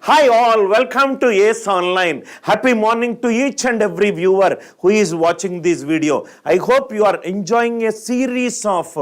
Hi all, welcome to ACE Online. Happy morning to each and every viewer who is watching this video. I hope you are enjoying a series of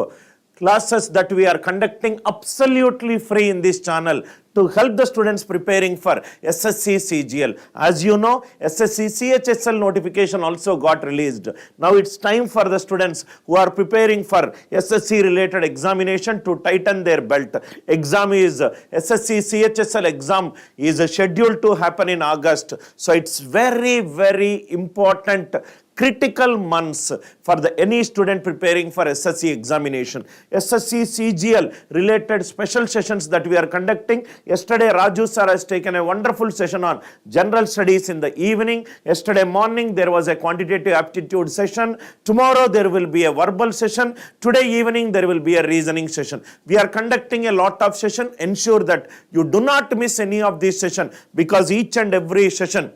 classes that we are conducting absolutely free in this channel to help the students preparing for SSC CGL. As you know, SSC CHSL notification also got released. Now it's time for the students who are preparing for SSC related examination to tighten their belt. Exam is SSC CHSL exam is scheduled to happen in August. So it's very important critical months for any student preparing for SSC examination. SSC CGL related special sessions that we are conducting. Yesterday Raju sir has taken a wonderful session on general studies in the evening. Yesterday morning there was a quantitative aptitude session. Tomorrow there will be a verbal session. Today evening there will be a reasoning session. We are conducting a lot of session. Ensure that you do not miss any of these sessions, because each and every session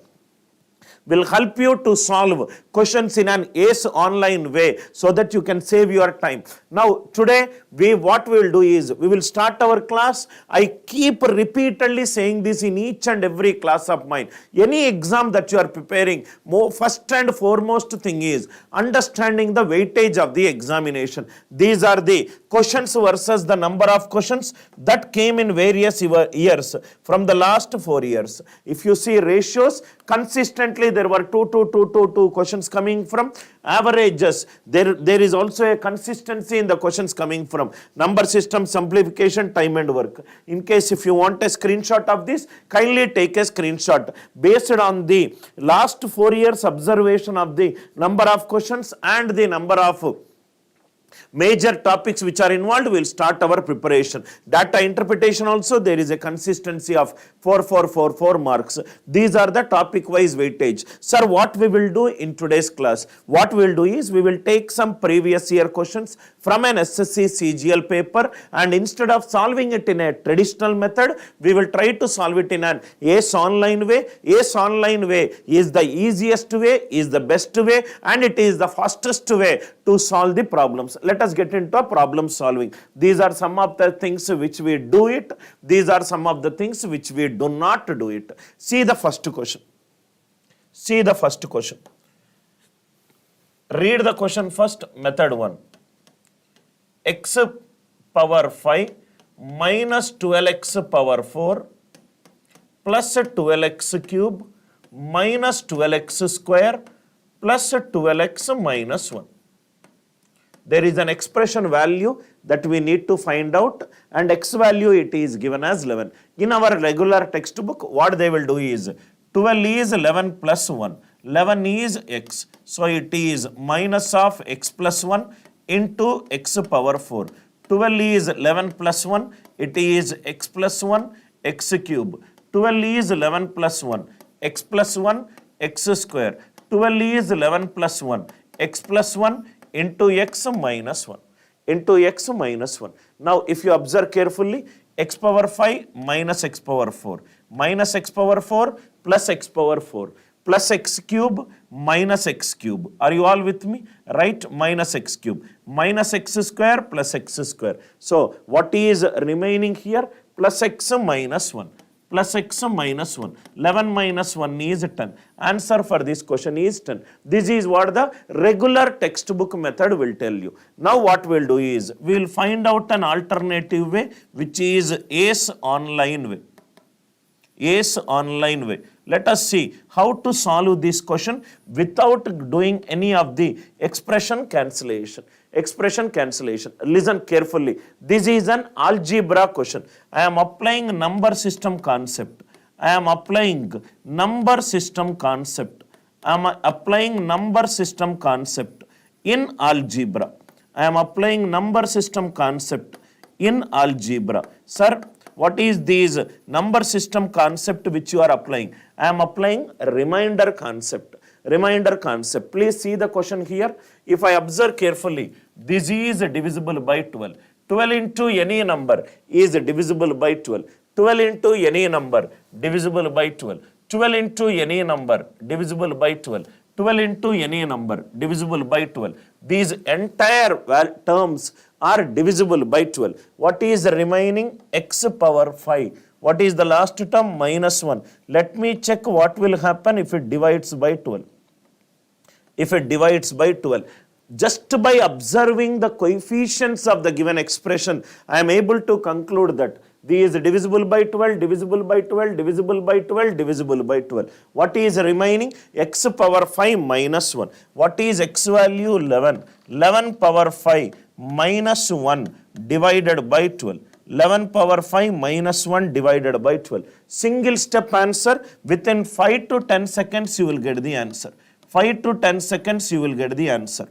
will help you to solve questions in an ACE online way so that you can save your time. Now today what we will do is we will start our class. I keep repeatedly saying this in each and every class of mine. Any exam that you are preparing, first and foremost thing is understanding the weightage of the examination. These are the questions versus the number of questions that came in various years from the last 4 years. If you see ratios, consistently there were two questions coming from averages. There is also a consistency in the questions coming from number system, simplification, time and work. In case if you want a screenshot of this, kindly take a screenshot based on the last 4 years observation of the number of questions and the number of major topics which are involved. Will start our preparation. Data interpretation also there is a consistency of 4 marks. These are the topic wise weightage. Sir, what we will do in today's class? What we will do is we will take some previous year questions from an SSC CGL paper, and instead of solving it in a traditional method, we will try to solve it in an ACE online way. ACE online way is the easiest way, is the best way, and it is the fastest way to solve the problems. Let us get into problem solving. These are some of the things which we do it. These are some of the things which we do not do it. See the first question. See the first question. Read the question first. Method 1. X power 5 minus 12x power 4 plus 12x cube minus 12x square plus 12x minus 1. There is an expression value that we need to find out, and x value it is given as 11. In our regular textbook, what they will do is 12 is 11 plus 1. 11 is x. So it is minus of x plus 1 into x power 4. 12 is 11 plus 1. It is x plus 1 x cube. 12 is 11 plus 1 x plus 1 x square. 12 is 11 plus 1 x plus 1 into x minus 1, into x minus 1. Now if you observe carefully, x power 5 minus x power 4, minus x power 4 plus x power 4, plus x cube minus x cube. Are you all with me? Right? Minus x cube, minus x square plus x square. So what is remaining here? Plus x minus 1. Plus x minus 1. 11 minus 1 is 10. Answer for this question is 10. This is what the regular textbook method will tell you. Now what we'll do is, we will find out an alternative way, which is ACE online way. ACE online way. Let us see how to solve this question without doing any of the expression cancellation. Expression cancellation. Listen carefully. This is an algebra question. I am applying number system concept. I am applying number system concept. I am applying number system concept in algebra. I am applying number system concept in algebra. Sir, what is this number system concept which you are applying? I am applying remainder concept. Remainder concept. Please see the question here. If I observe carefully, this is divisible by 12. 12 into any number is divisible by 12. 12 into any number divisible by 12. 12 into any number divisible by 12. 12 into any number divisible by 12. These entire terms are divisible by 12. What is remaining? X power 5 What is the last term? Minus 1. Let me check what will happen if it divides by 12. If it divides by 12. Just by observing the coefficients of the given expression, I am able to conclude that these divisible by 12, divisible by 12, divisible by 12, divisible by 12. What is remaining? X power 5 minus 1. What is x value? 11. 11 power 5 minus 1 divided by 12. 11 power 5 minus 1 divided by 12. Single step answer. Within 5 to 10 seconds you will get the answer. 5 to 10 seconds you will get the answer.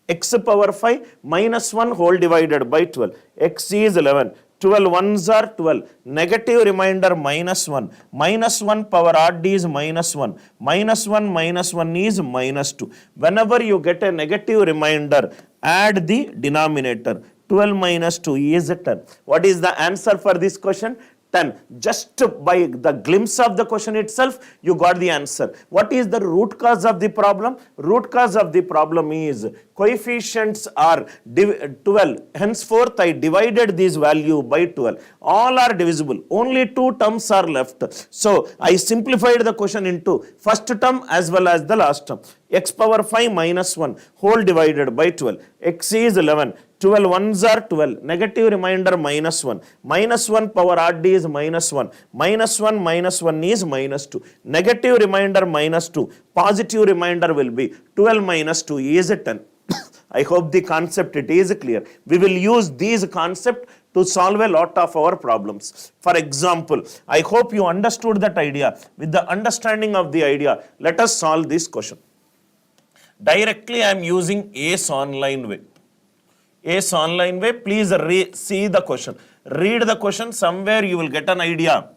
X power 5 minus 1 whole divided by 12. X is 11. 12 ones are 12. Negative remainder minus 1. Minus 1 power odd is minus 1. Minus 1 is minus 2. Whenever you get a negative remainder, add the denominator. 12 minus 2 is 10. What is the answer for this question? 10. Just by the glimpse of the question itself, you got the answer. What is the root cause of the problem? Root cause of the problem is coefficients are 12. Henceforth, I divided this value by 12. All are divisible. Only 2 terms are left. So, I simplified the question into first term as well as the last term. X power 5 minus 1 whole divided by 12. X is 11. 12 ones are 12. Negative remainder minus 1. Minus 1 power odd is minus 1. Minus 1 is minus 2. Negative remainder minus 2. Positive remainder will be 12 minus 2 is 10. I hope the concept it is clear. We will use these concept to solve a lot of our problems. For example, I hope you understood that idea. With the understanding of the idea, let us solve this question. Directly I am using ACE online way. ACE online way, please see the question. Read the question, somewhere you will get an idea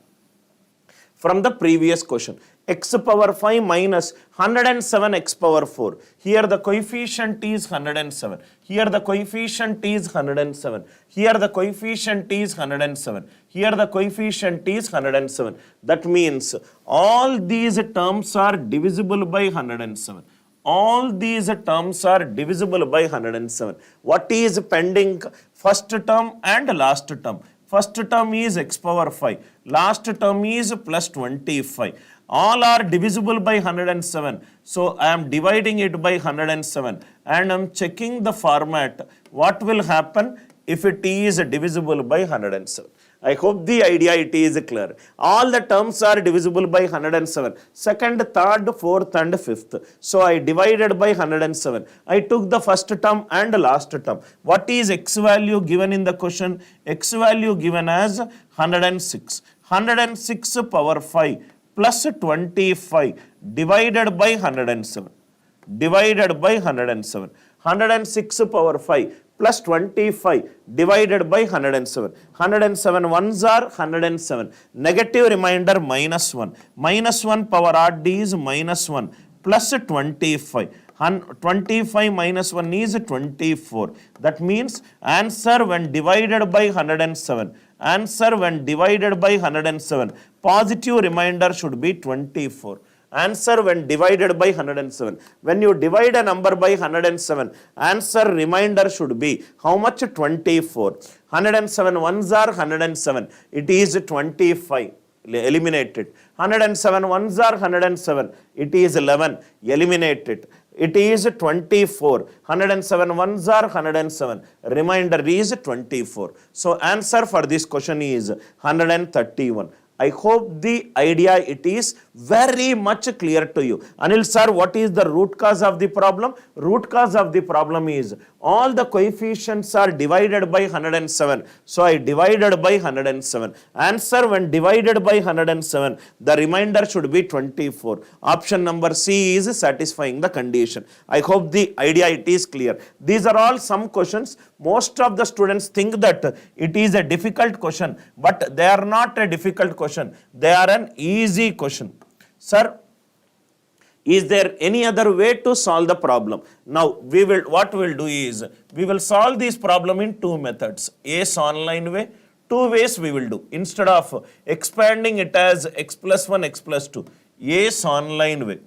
from the previous question. X power 5 minus 107 x power 4. Here the coefficient is 107. Here the coefficient is 107. Here the coefficient is 107. Here the coefficient is 107. That means all these terms are divisible by 107. All these terms are divisible by 107. What is pending? First term and last term. First term is x power 5. Last term is plus 25. All are divisible by 107. So I am dividing it by 107 and I am checking the format. What will happen if it is divisible by 107? I hope the idea it is clear. All the terms are divisible by 107. Second, third, fourth and fifth. So I divided by 107. I took the first term and last term. What is x value given in the question? X value given as 106. 106 power 5 plus 25 divided by 107. Divided by 107. 106 power 5 plus 25 divided by 107. 107 ones are 107. Negative remainder minus 1. Minus 1 power odd is minus 1 plus 25. 25 minus 1 is 24. That means answer when divided by 107. Answer when divided by 107. Positive remainder should be 24. Answer when divided by 107. When you divide a number by 107, answer remainder should be how much? 24. 107 ones are 107. It is 25. Eliminated. 107 ones are 107. It is 11. Eliminated. It is 24. 107 ones are 107. Remainder is 24. So answer for this question is 131. I hope the idea it is very much clear to you. Anil sir, what is the root cause of the problem? Root cause of the problem is all the coefficients are divided by 107. So I divided by 107. Answer when divided by 107, the remainder should be 24. Option number C is satisfying the condition. I hope the idea it is clear. These are all some questions. Most of the students think that it is a difficult question, but they are not a difficult question. They are an easy question. Sir, is there any other way to solve the problem? Now, what we will do is, we will solve this problem in two methods. ACE online way, two ways we will do. Instead of expanding it as x plus 1, x plus 2, ACE online way.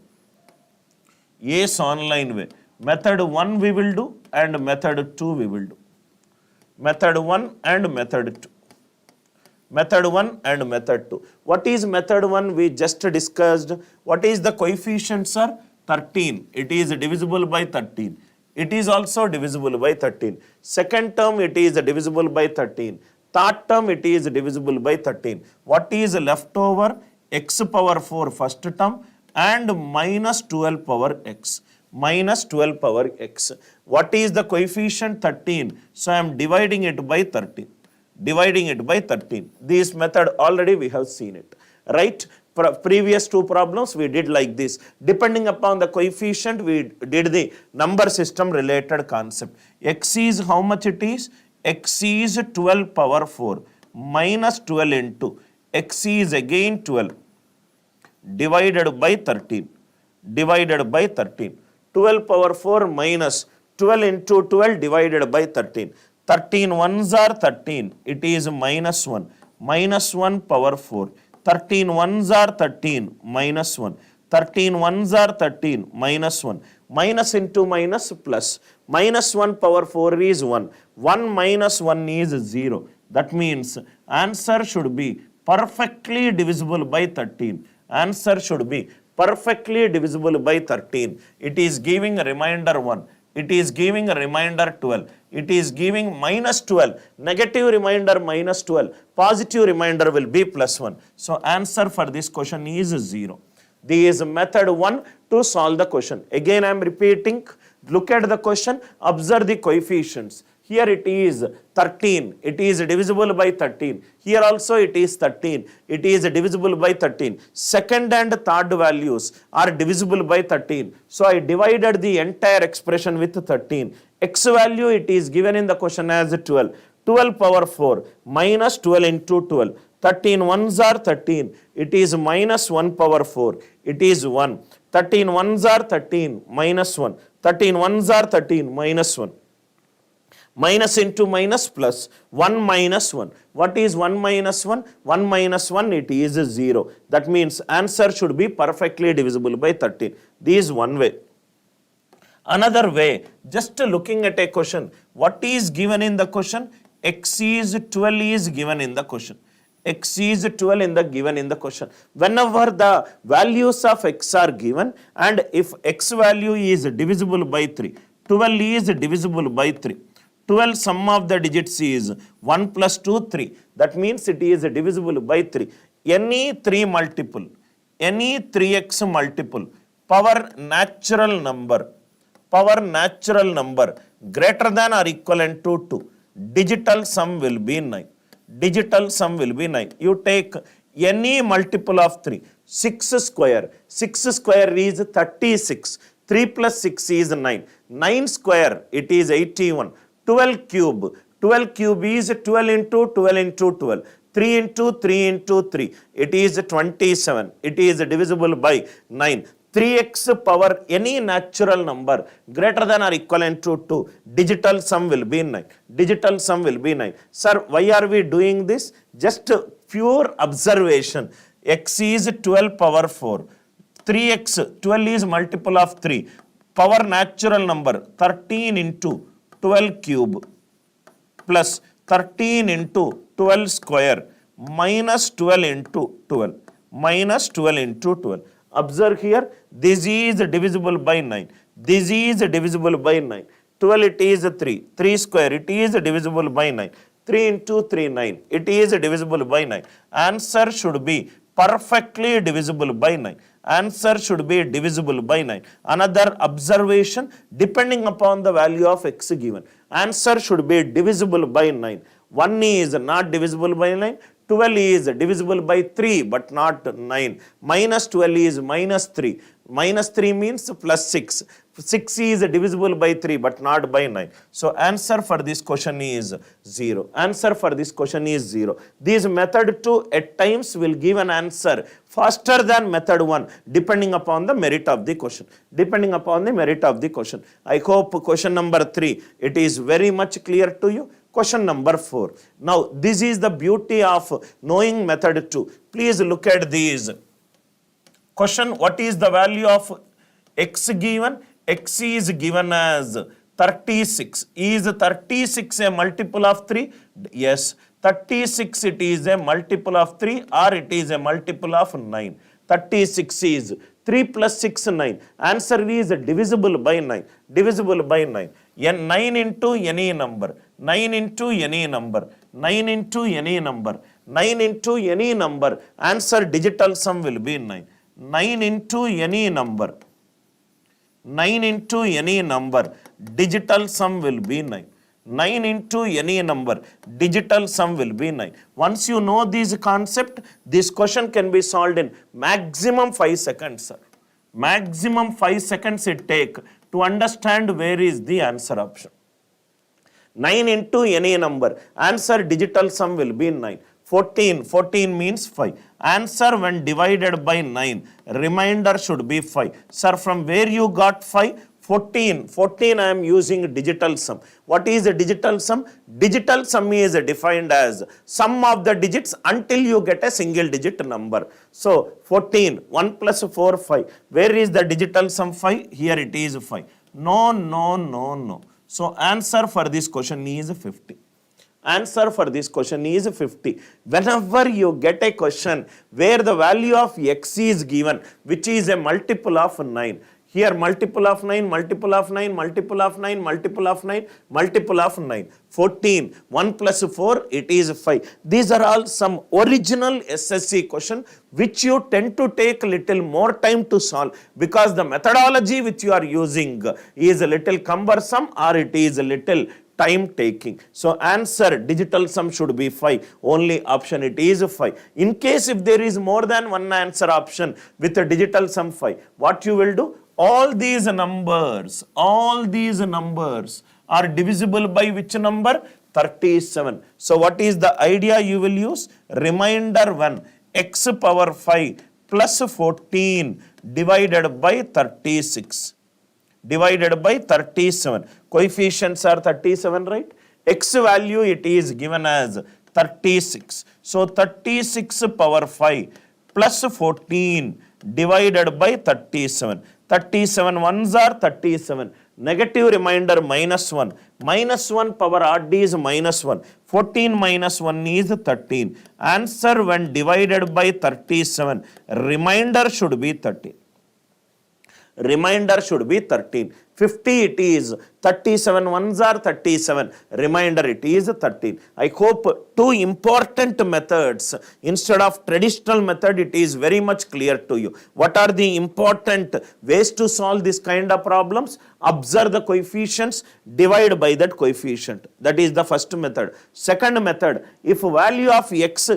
ACE online way. Method 1 we will do and method 2 we will do. Method 1 and method 2. Method 1 and method 2. What is method 1? We just discussed. What is the coefficient, sir? 13. It is divisible by 13. It is also divisible by 13. Second term, it is divisible by 13. Third term, it is divisible by 13. What is left over? X power 4 first term and minus 12 power x. Minus 12 power x. What is the coefficient? 13. So I am dividing it by 13. Dividing it by 13. This method already we have seen it. Right? Previous two problems we did like this. Depending upon the coefficient, we did the number system related concept. X is how much it is? X is 12 power 4 minus 12 into x is again 12 divided by 13. Divided by 13. 12 power 4 minus 12 into 12 divided by 13. 13 ones are 13. It is minus 1. Minus 1 power 4. 13 ones are 13 minus 1. 13 ones are 13 minus 1. Minus into minus plus. Minus 1 power 4 is 1. 1 minus 1 is 0. That means answer should be perfectly divisible by 13. Answer should be perfectly divisible by 13. It is giving a remainder 1. It is giving a remainder 12. It is giving minus 12. Negative remainder minus 12. Positive remainder will be plus 1. So answer for this question is 0. This is method 1 to solve the question. Again I am repeating. Look at the question. Observe the coefficients. Here it is 13. It is divisible by 13. Here also it is 13. It is divisible by 13. Second and third values are divisible by 13. So I divided the entire expression with 13. X value it is given in the question as 12. 12 power 4 minus 12 into 12. 13 ones are 13. It is minus 1 power 4. It is 1. 13 ones are 13 minus 1. 13 ones are 13 minus 1. Minus into minus plus 1 minus 1. What is 1 minus 1? 1 minus 1 it is 0. That means answer should be perfectly divisible by 13. This is one way. Another way, just looking at a question, what is given in the question? X is 12 is given in the question. X is 12 given in the question. Whenever the values of x are given and if x value is divisible by 3, 12 is divisible by 3. 12 sum of the digits is 1 plus 2, 3. That means it is divisible by 3. Any 3 multiple, any 3x multiple, power natural number greater than or equivalent to 2. Digital sum will be 9. Digital sum will be 9. You take any multiple of 3. 6 square. 6 square is 36. 3 plus 6 is 9. 9 square, it is 81. 12 cube. 12 cube is 12 into 12 into 12. 3 into 3 into 3. It is 27. It is divisible by 9. 3x power any natural number greater than or equivalent to 2. Digital sum will be 9. Digital sum will be 9. Sir, why are we doing this? Just pure observation. X is 12 power 4. 3x, 12 is multiple of 3. Power natural number 13 into 12 cube plus 13 into 12 square minus 12 into 12. Minus 12 into 12. Observe here, this is divisible by 9. This is divisible by 9. 12 it is 3. 3 square it is divisible by 9. 3 into 3, 9. It is divisible by 9. Answer should be perfectly divisible by 9. Answer should be divisible by 9. Another observation, depending upon the value of x given. Answer should be divisible by 9. 1 is not divisible by 9. 12 is divisible by 3 but not 9. Minus 12 is minus 3. Minus 3 means plus 6. 6 is divisible by 3 but not by 9. So answer for this question is 0. Answer for this question is 0. This method 2 at times will give an answer faster than method 1 depending upon the merit of the question. Depending upon the merit of the question. I hope question number 3 it is very much clear to you. Question number 4. Now this is the beauty of knowing method 2. Please look at these. Question, what is the value of x given? X is given as 36. Is 36 a multiple of 3? Yes. 36 it is a multiple of 3 or it is a multiple of 9. 36 is 3 plus 6 9. Answer is divisible by 9. Divisible by 9. 9 into any number. 9 into any number. 9 into any number. 9 into any number. Answer digital sum will be 9. 9 into any number. 9 into any number. Digital sum will be 9. 9 into any number, digital sum will be 9. Once you know this concept, this question can be solved in maximum 5 seconds, sir. Maximum 5 seconds it take to understand where is the answer option. 9 into any number, answer digital sum will be 9. 14 means 5. Answer when divided by 9, remainder should be 5. Sir, from where you got 5? 14 I am using digital sum. What is a digital sum? Digital sum is defined as sum of the digits until you get a single digit number. So 14, 1 plus 4, 5. Where is the digital sum 5? Here it is 5. No. So answer for this question is 50. Answer for this question is 50. Whenever you get a question where the value of x is given, which is a multiple of 9, here multiple of 9, multiple of 9, multiple of 9, multiple of 9, multiple of 9. 14, 1 plus 4, it is 5. These are all some original SSC question which you tend to take little more time to solve because the methodology which you are using is a little cumbersome or it is a little time taking. So answer digital sum should be 5. Only option it is 5. In case if there is more than one answer option with a digital sum 5, what you will do? All these numbers are divisible by which number? 37. So what is the idea you will use? Remainder 1, x power 5 plus 14 divided by 36. Divided by 37. Coefficients are 37, right? X value it is given as 36. So 36 power 5 plus 14 divided by 37. 37 ones are 37. Negative remainder minus 1. Minus 1 power odd is minus 1. 14 minus 1 is 13. Answer when divided by 37, remainder should be 13. Remainder should be 13. 50 it is. 37 ones are 37. Remainder it is 13. I hope two important methods instead of traditional method it is very much clear to you. What are the important ways to solve this kind of problems? Observe the coefficients, divide by that coefficient. That is the first method. Second method, if value of x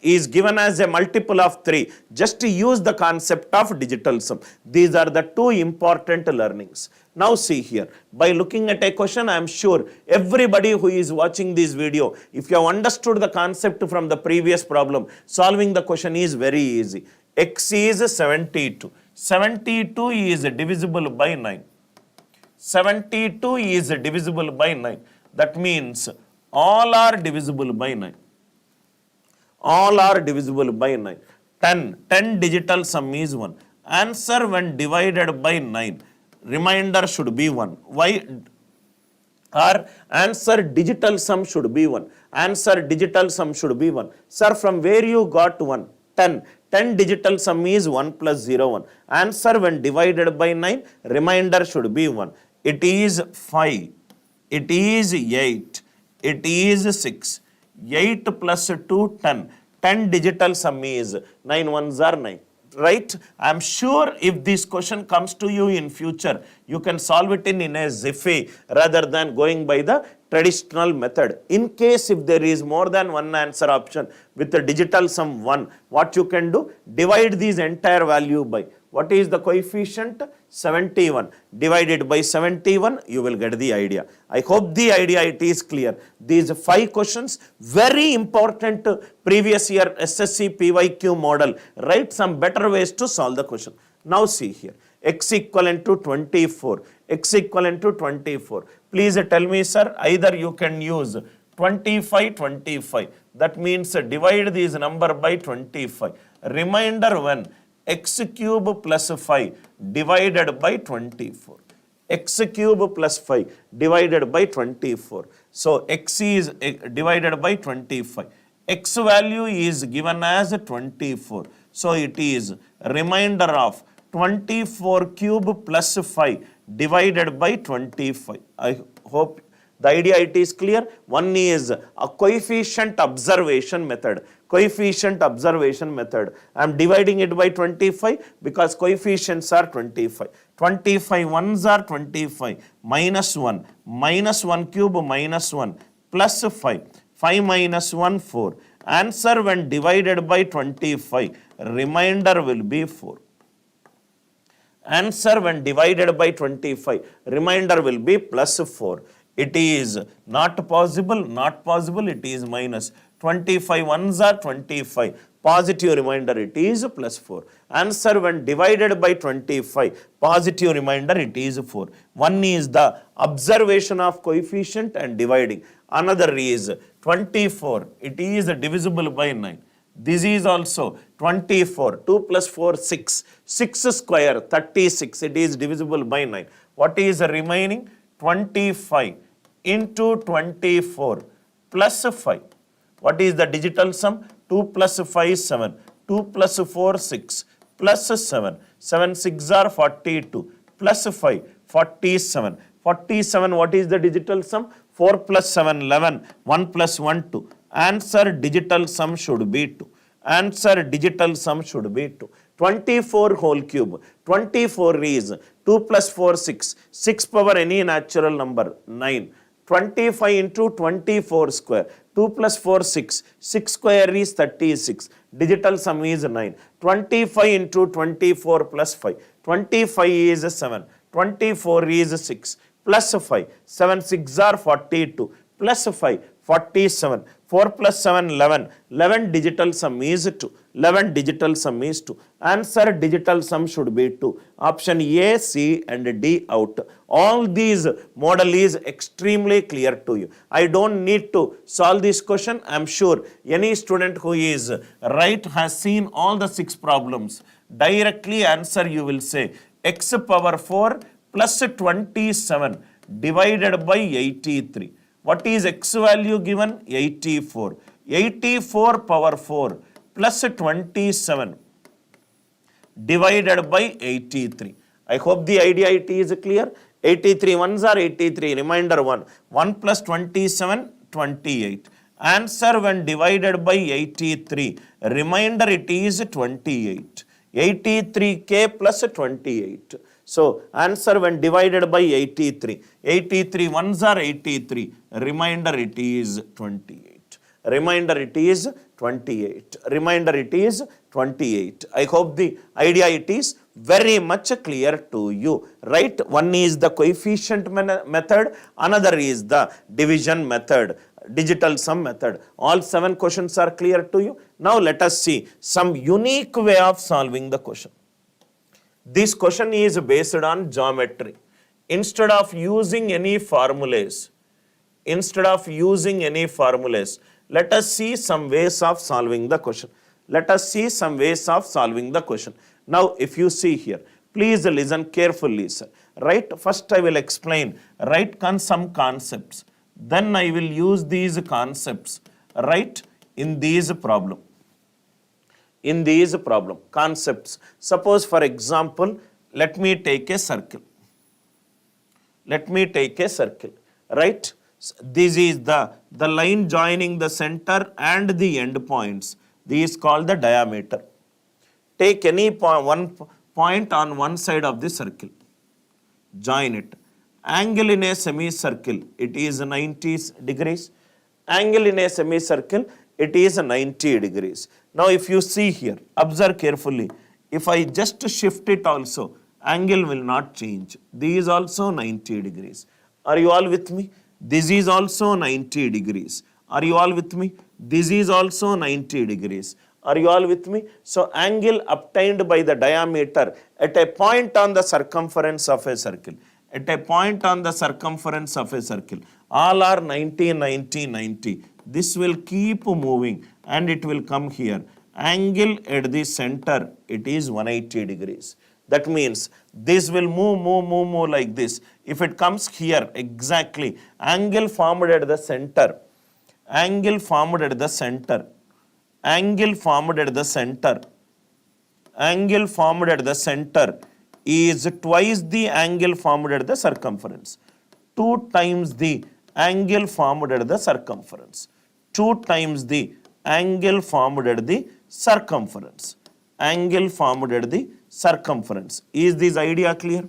is given as a multiple of 3, just use the concept of digital sum. These are the two important learnings. Now see here, by looking at a question, I am sure everybody who is watching this video, if you have understood the concept from the previous problem, solving the question is very easy. X is 72. 72 is divisible by 9. 72 is divisible by 9. That means all are divisible by 9. All are divisible by 9. 10 digital sum is 1. Answer when divided by 9, remainder should be 1. Why? Or answer digital sum should be 1. Answer digital sum should be 1. Sir, from where you got 1? 10. 10 digital sum is 1 plus 0, 1. Answer when divided by 9, remainder should be 1. It is 5. It is 8. It is 6. 8 plus 2, 10. 10 digital sum is 9 ones are 9. Right? I am sure if this question comes to you in future, you can solve it in a jiffy rather than going by the traditional method. In case if there is more than one answer option with the digital sum 1, what you can do? Divide this entire value by. What is the coefficient? 71. Divided by 71, you will get the idea. I hope the idea it is clear. These 5 questions, very important previous year SSC PYQ model. Write some better ways to solve the question. Now see here. X equivalent to 24. X equivalent to 24. Please tell me, sir, either you can use 25. That means divide this number by 25. Remainder when? X cube plus 5 divided by 24. x cube plus 5 divided by 24. So x is divided by 25. X value is given as 24. So it is remainder of 24 cube plus 5 divided by 25. I hope the idea it is clear. One is a coefficient observation method. Coefficient observation method. I am dividing it by 25 because coefficients are 25. 25 ones are 25 minus 1. Minus 1 cube minus 1 plus 5. 5 minus 1 4. Answer when divided by 25. Remainder will be 4. Answer when divided by 25. Remainder will be plus 4. It is not possible, it is minus. 25 ones are 25. Positive remainder, it is plus 4. Answer when divided by 25. Positive remainder, it is 4. One is the observation of coefficient and dividing. Another is 24. It is divisible by 9. This is also 24. 2 plus 4, 6. 6 square, 36. It is divisible by 9. What is remaining? 25 into 24 plus 5. What is the digital sum? 2 plus 5, 7. 2 plus 4, 6. Plus 7. 7 6 are 42. Plus 5, 47. 47, what is the digital sum? 4 plus 7, 11. 1 plus 1, 2. Answer digital sum should be 2. Answer digital sum should be 2. 24 whole cube. 24 is 2 plus 4, 6. 6 power any natural number, 9. 25 into 24 square. 2 plus 4, 6. 6 square is 36. Digital sum is 9. 25 into 24 plus 5. 25 is 7. 24 is 6. Plus 5. 7 6 are 42. Plus 5. 47. 4 plus 7, 11. 11 digital sum is 2. 11 digital sum is 2. Answer digital sum should be 2. Option A, C and D out. All these model is extremely clear to you. I don't need to solve this question. I am sure any student who is right has seen all the 6 problems. Directly answer you will say x power 4 plus 27 divided by 83. What is x value given? 84. 84 power 4 plus 27 divided by 83. I hope the idea it is clear. 83 ones are 83. Remainder 1. 1 plus 27, 28. Answer when divided by 83. Remainder it is 28. 83k plus 28. So, answer when divided by 83. 83 ones are 83. Remainder it is 28. Remainder it is 28. Remainder it is 28. I hope the idea it is very much clear to you. Right? One is the coefficient method. Another is the division method. Digital sum method. All 7 questions are clear to you. Now let us see some unique way of solving the question. This question is based on geometry. Instead of using any formulas, let us see some ways of solving the question. Now, if you see here, please listen carefully, sir. Right? First, I will explain. Some concepts. Then I will use these concepts. Right? In these problem. Concepts. Suppose, for example, let me take a circle. Right? This is the line joining the center and the end points. This is called the diameter. Take any one point on one side of the circle. Join it. Angle in a semicircle, it is 90 degrees. Angle in a semicircle, it is 90 degrees. Now, if you see here, observe carefully. If I just shift it also, angle will not change. This is also 90 degrees. Are you all with me? This is also 90 degrees. Are you all with me? This is also 90 degrees. Are you all with me? So, angle obtained by the diameter at a point on the circumference of a circle. All are 90, 90, 90. This will keep moving and it will come here. Angle at the center, it is 180 degrees. That means this will move like this. If it comes here, exactly, angle formed at the center, angle formed at the center, angle formed at the center, angle formed at the center is twice the angle formed at the circumference. 2 times the angle formed at the circumference. 2 times the angle formed at the circumference. Angle formed at the circumference. Is this idea clear?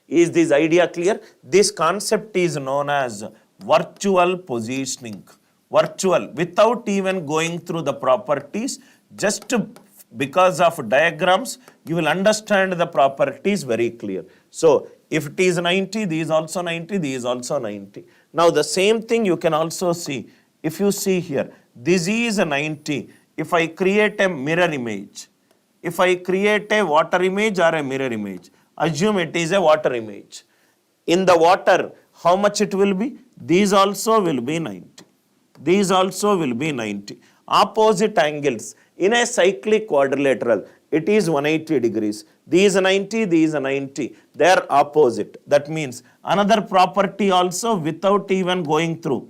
Is this idea clear? This concept is known as virtual positioning. Virtual, without even going through the properties, just because of diagrams, you will understand the properties very clear. So, if it is 90, this is also 90, this is also 90. Now, the same thing you can also see. If you see here, this is 90. If I create a mirror image, if I create a water image or a mirror image, assume it is a water image. In the water, how much it will be? These also will be 90. These also will be 90. Opposite angles in a cyclic quadrilateral, it is 180 degrees. These 90, these 90. They are opposite. That means another property also without even going through.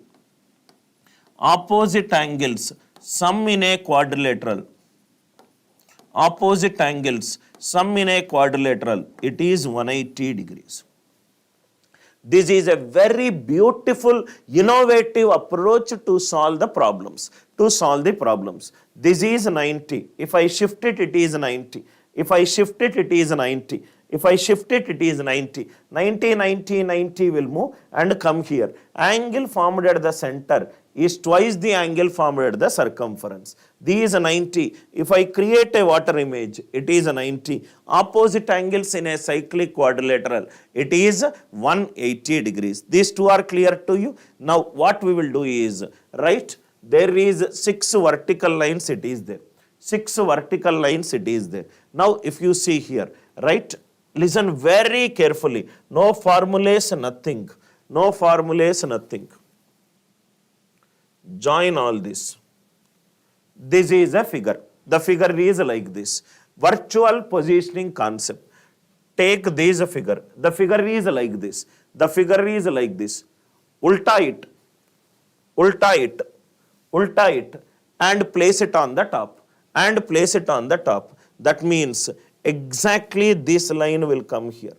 Opposite angles, sum in a quadrilateral. Opposite angles, sum in a quadrilateral, it is 180 degrees. This is a very beautiful, innovative approach to solve the problems. This is 90. If I shift it, it is 90. If I shift it, it is 90. If I shift it, it is 90. 90, 90, 90 will move and come here. Angle formed at the center is twice the angle formed at the circumference. These 90. If I create a water image, it is 90. Opposite angles in a cyclic quadrilateral, it is 180 degrees. These two are clear to you. Now, what we will do is, right, there is 6 vertical lines, it is there. 6 vertical lines, it is there. Now, if you see here, right, listen very carefully. No formulas, nothing. No formulas, nothing. Join all this. This is a figure. The figure is like this. Virtual positioning concept. Take this figure. The figure is like this. The figure is like this. Ulta it. Ulta it. Ulta it. And place it on the top. And place it on the top. That means exactly this line will come here.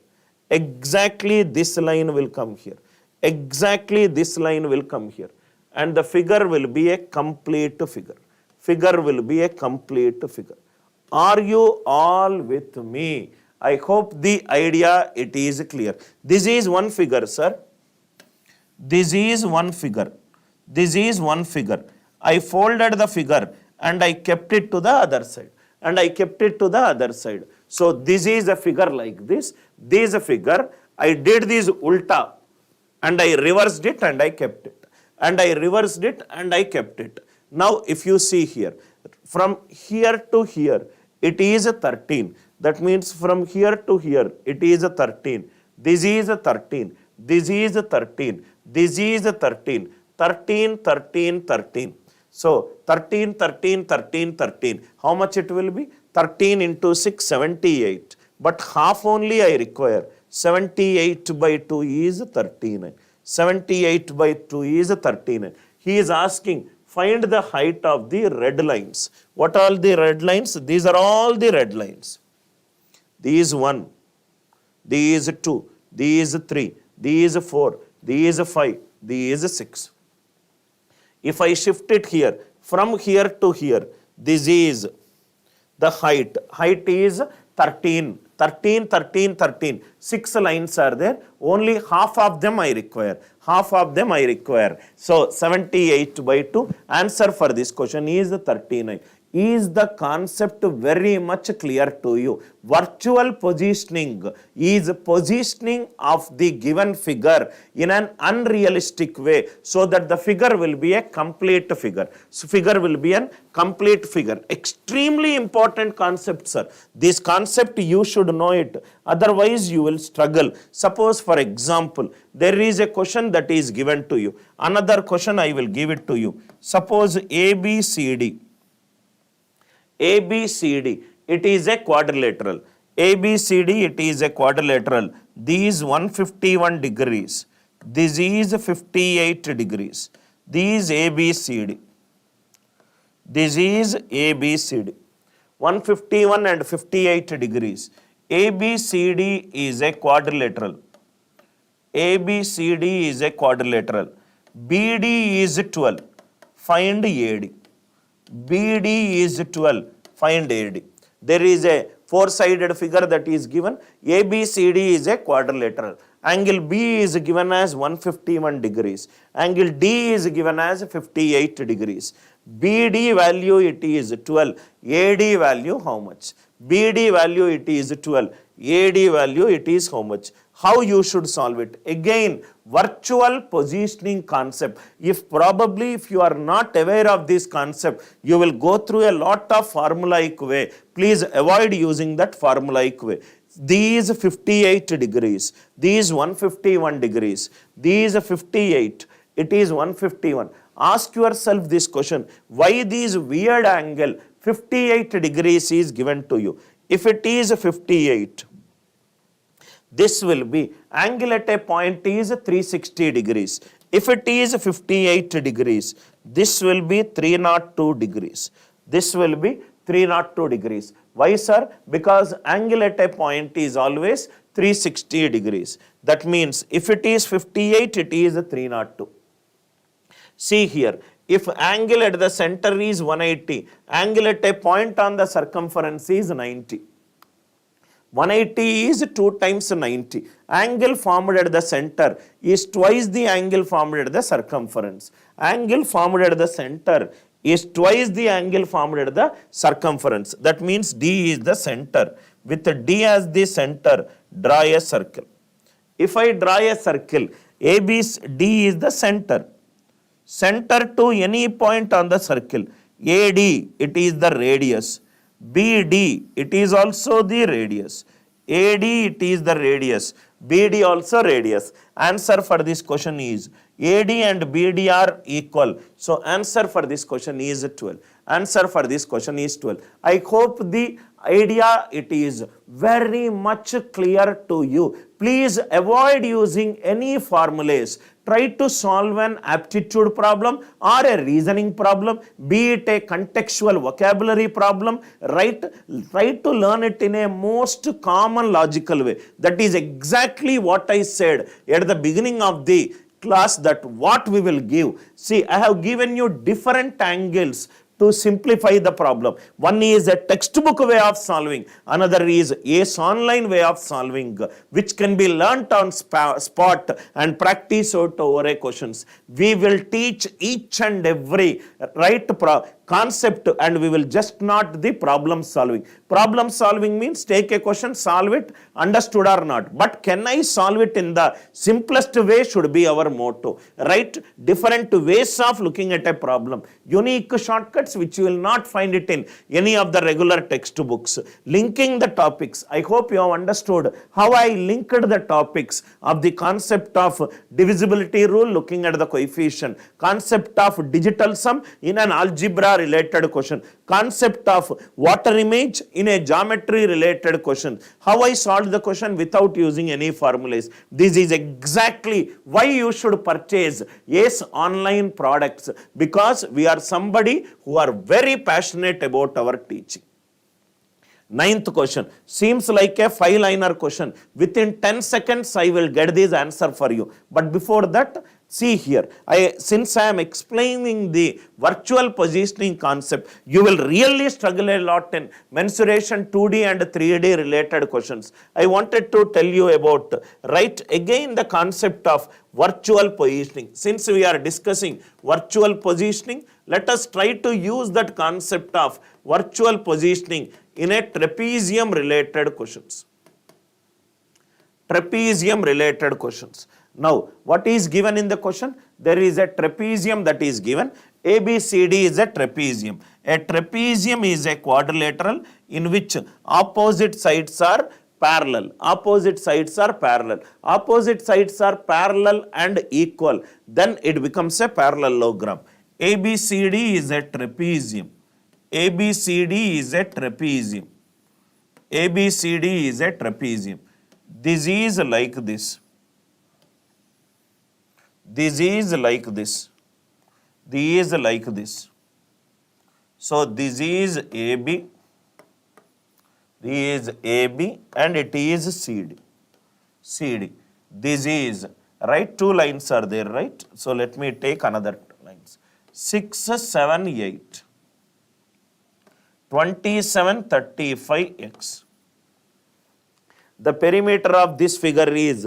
Exactly this line will come here. Exactly this line will come here. And the figure will be a complete figure. Figure will be a complete figure. Are you all with me? I hope the idea it is clear. This is one figure, sir. This is one figure. This is one figure. I folded the figure and I kept it to the other side. And I kept it to the other side. So this is a figure like this. This is a figure. I did this ulta and I reversed it and I kept it. And I reversed it and I kept it. Now, if you see here, from here to here, it is a 13. That means from here to here, it is a 13. This is a 13. This is a 13. This is a 13. 13, 13, 13. So, 13, 13, 13, 13. How much it will be? 13 into 6, 78. But half only I require. 78 by 2 is 39. 78 by 2 is 39. He is asking, find the height of the red lines. What are the red lines? These are all the red lines. These 1, these 2, these 3, these 4, these 5, these 6. If I shift it here, from here to here, this is the height. Height is 13. 13, 13, 13. 6 lines are there. Only half of them I require. Half of them I require. So, 78 by 2. Answer for this question is 39. Is the concept very much clear to you? Virtual positioning is positioning of the given figure in an unrealistic way so that the figure will be a complete figure. So figure will be a complete figure. Extremely important concept, sir. This concept you should know it. Otherwise you will struggle. Suppose for example, there is a question that is given to you. Another question I will give it to you. Suppose ABCD. ABCD, it is a quadrilateral. ABCD, it is a quadrilateral. These 151 degrees. This is 58 degrees. These ABCD. This is ABCD. 151 and 58 degrees. ABCD is a quadrilateral. ABCD is a quadrilateral. BD is 12. Find AD. BD is 12. Find AD. There is a four-sided figure that is given. ABCD is a quadrilateral. Angle B is given as 151 degrees. Angle D is given as 58 degrees. BD value it is 12. AD value how much? BD value it is 12. AD value it is how much? How you should solve it? Again, virtual positioning concept. If you are not aware of this concept, you will go through a lot of formulaic way. Please avoid using that formulaic way. These 58 degrees, these 151 degrees, these 58, it is 151. Ask yourself this question, why this weird angle 58 degrees is given to you? If it is 58, this will be, angle at a point is 360 degrees. If it is 58 degrees, this will be 302 degrees. This will be 302 degrees. Why, sir? Because angle at a point is always 360 degrees. That means if it is 58, it is 302. See here, if angle at the center is 180, angle at a point on the circumference is 90. 180 is 2 times 90. Angle formed at the center is twice the angle formed at the circumference. Angle formed at the center is twice the angle formed at the circumference. That means D is the center. With D as the center, draw a circle. If I draw a circle, D is the center. Center to any point on the circle. AD, it is the radius. BD, it is also the radius. AD, it is the radius. BD also radius. Answer for this question is AD and BD are equal. So answer for this question is 12. Answer for this question is 12. I hope the idea it is very much clear to you. Please avoid using any formulas. Try to solve an aptitude problem or a reasoning problem, be it a contextual vocabulary problem, right? Try to learn it in a most common logical way. That is exactly what I said at the beginning of the class, that what we will give. See, I have given you different angles to simplify the problem. One is a textbook way of solving. Another is ACE online way of solving, which can be learnt on spot and practice out over a questions. We will teach each and every concept, and we will just not the problem solving. Problem solving means take a question, solve it, understood or not. But can I solve it in the simplest way should be our motto, right? Different ways of looking at a problem. Unique shortcuts which you will not find it in any of the regular textbooks. Linking the topics. I hope you have understood how I linked the topics of the concept of divisibility rule, looking at the coefficient, concept of digital sum in an algebra related question, concept of water image in a geometry related question, how I solved the question without using any formulas. This is exactly why you should purchase ACE online products, because we are somebody who are very passionate about our teaching. Ninth question seems like a 5-liner question. Within 10 seconds, I will get this answer for you. But before that, see here, since I am explaining the virtual positioning concept, you will really struggle a lot in mensuration 2D and 3D related questions. I wanted to tell you about, again the concept of virtual positioning. Since we are discussing virtual positioning, let us try to use that concept of virtual positioning in a trapezium related questions. Trapezium related questions. Now, what is given in the question? There is a trapezium that is given. ABCD is a trapezium. A trapezium is a quadrilateral in which opposite sides are parallel. Opposite sides are parallel. Opposite sides are parallel and equal. Then it becomes a parallelogram. ABCD is a trapezium. ABCD is a trapezium. ABCD is a trapezium. This is like this. This is like this. This is like this. So this is AB. This is AB and it is CD. CD. This is, right? Two lines are there, right? So let me take another lines. 6, 7, 8. 27, 35x. The perimeter of this figure is,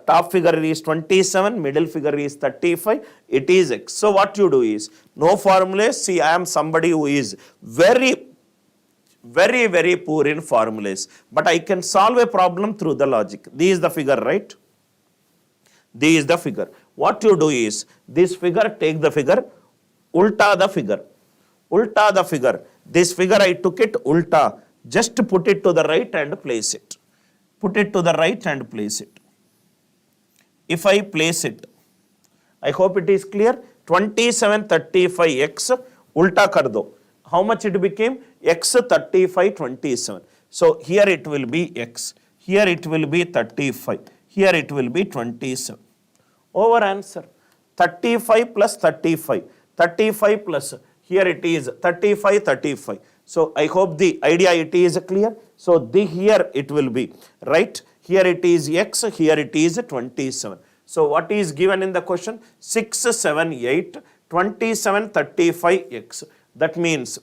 top figure is 27, middle figure is 35, it is x. So what you do is, no formulas. See, I am somebody who is very poor in formulas, but I can solve a problem through the logic. This is the figure, right? This is the figure. What you do is, this figure, take the figure, ulta the figure. Ulta the figure. This figure I took it ulta. Just put it to the right and place it. Put it to the right and place it. If I place it, I hope it is clear. 2735x ulta kar do. How much it became? X 3527. So here it will be x. Here it will be 35. Here it will be 27. Over answer. 35 plus 35. 35 plus, here it is 35, 35. So I hope the idea it is clear. So here it will be, right? Here it is x, here it is 27. So what is given in the question? 6, 7, 8, 27, 35x. That means,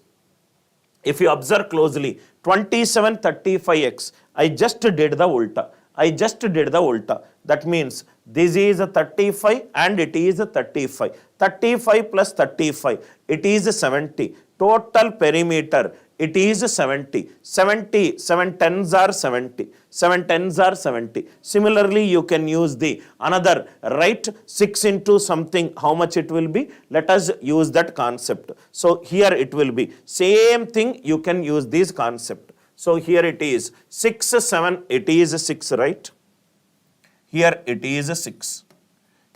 if you observe closely, 27, 35x, I just did the ulta. I just did the ulta. That means, this is a 35 and it is a 35. 35 plus 35, it is 70. Total perimeter, it is 70. 70, 7 tens are 70. 7 tens are 70. Similarly, you can use the another, right? 6 into something, how much it will be? Let us use that concept. So here it will be, same thing, you can use this concept. So here it is 6, 7, it is 6, right? Here it is 6.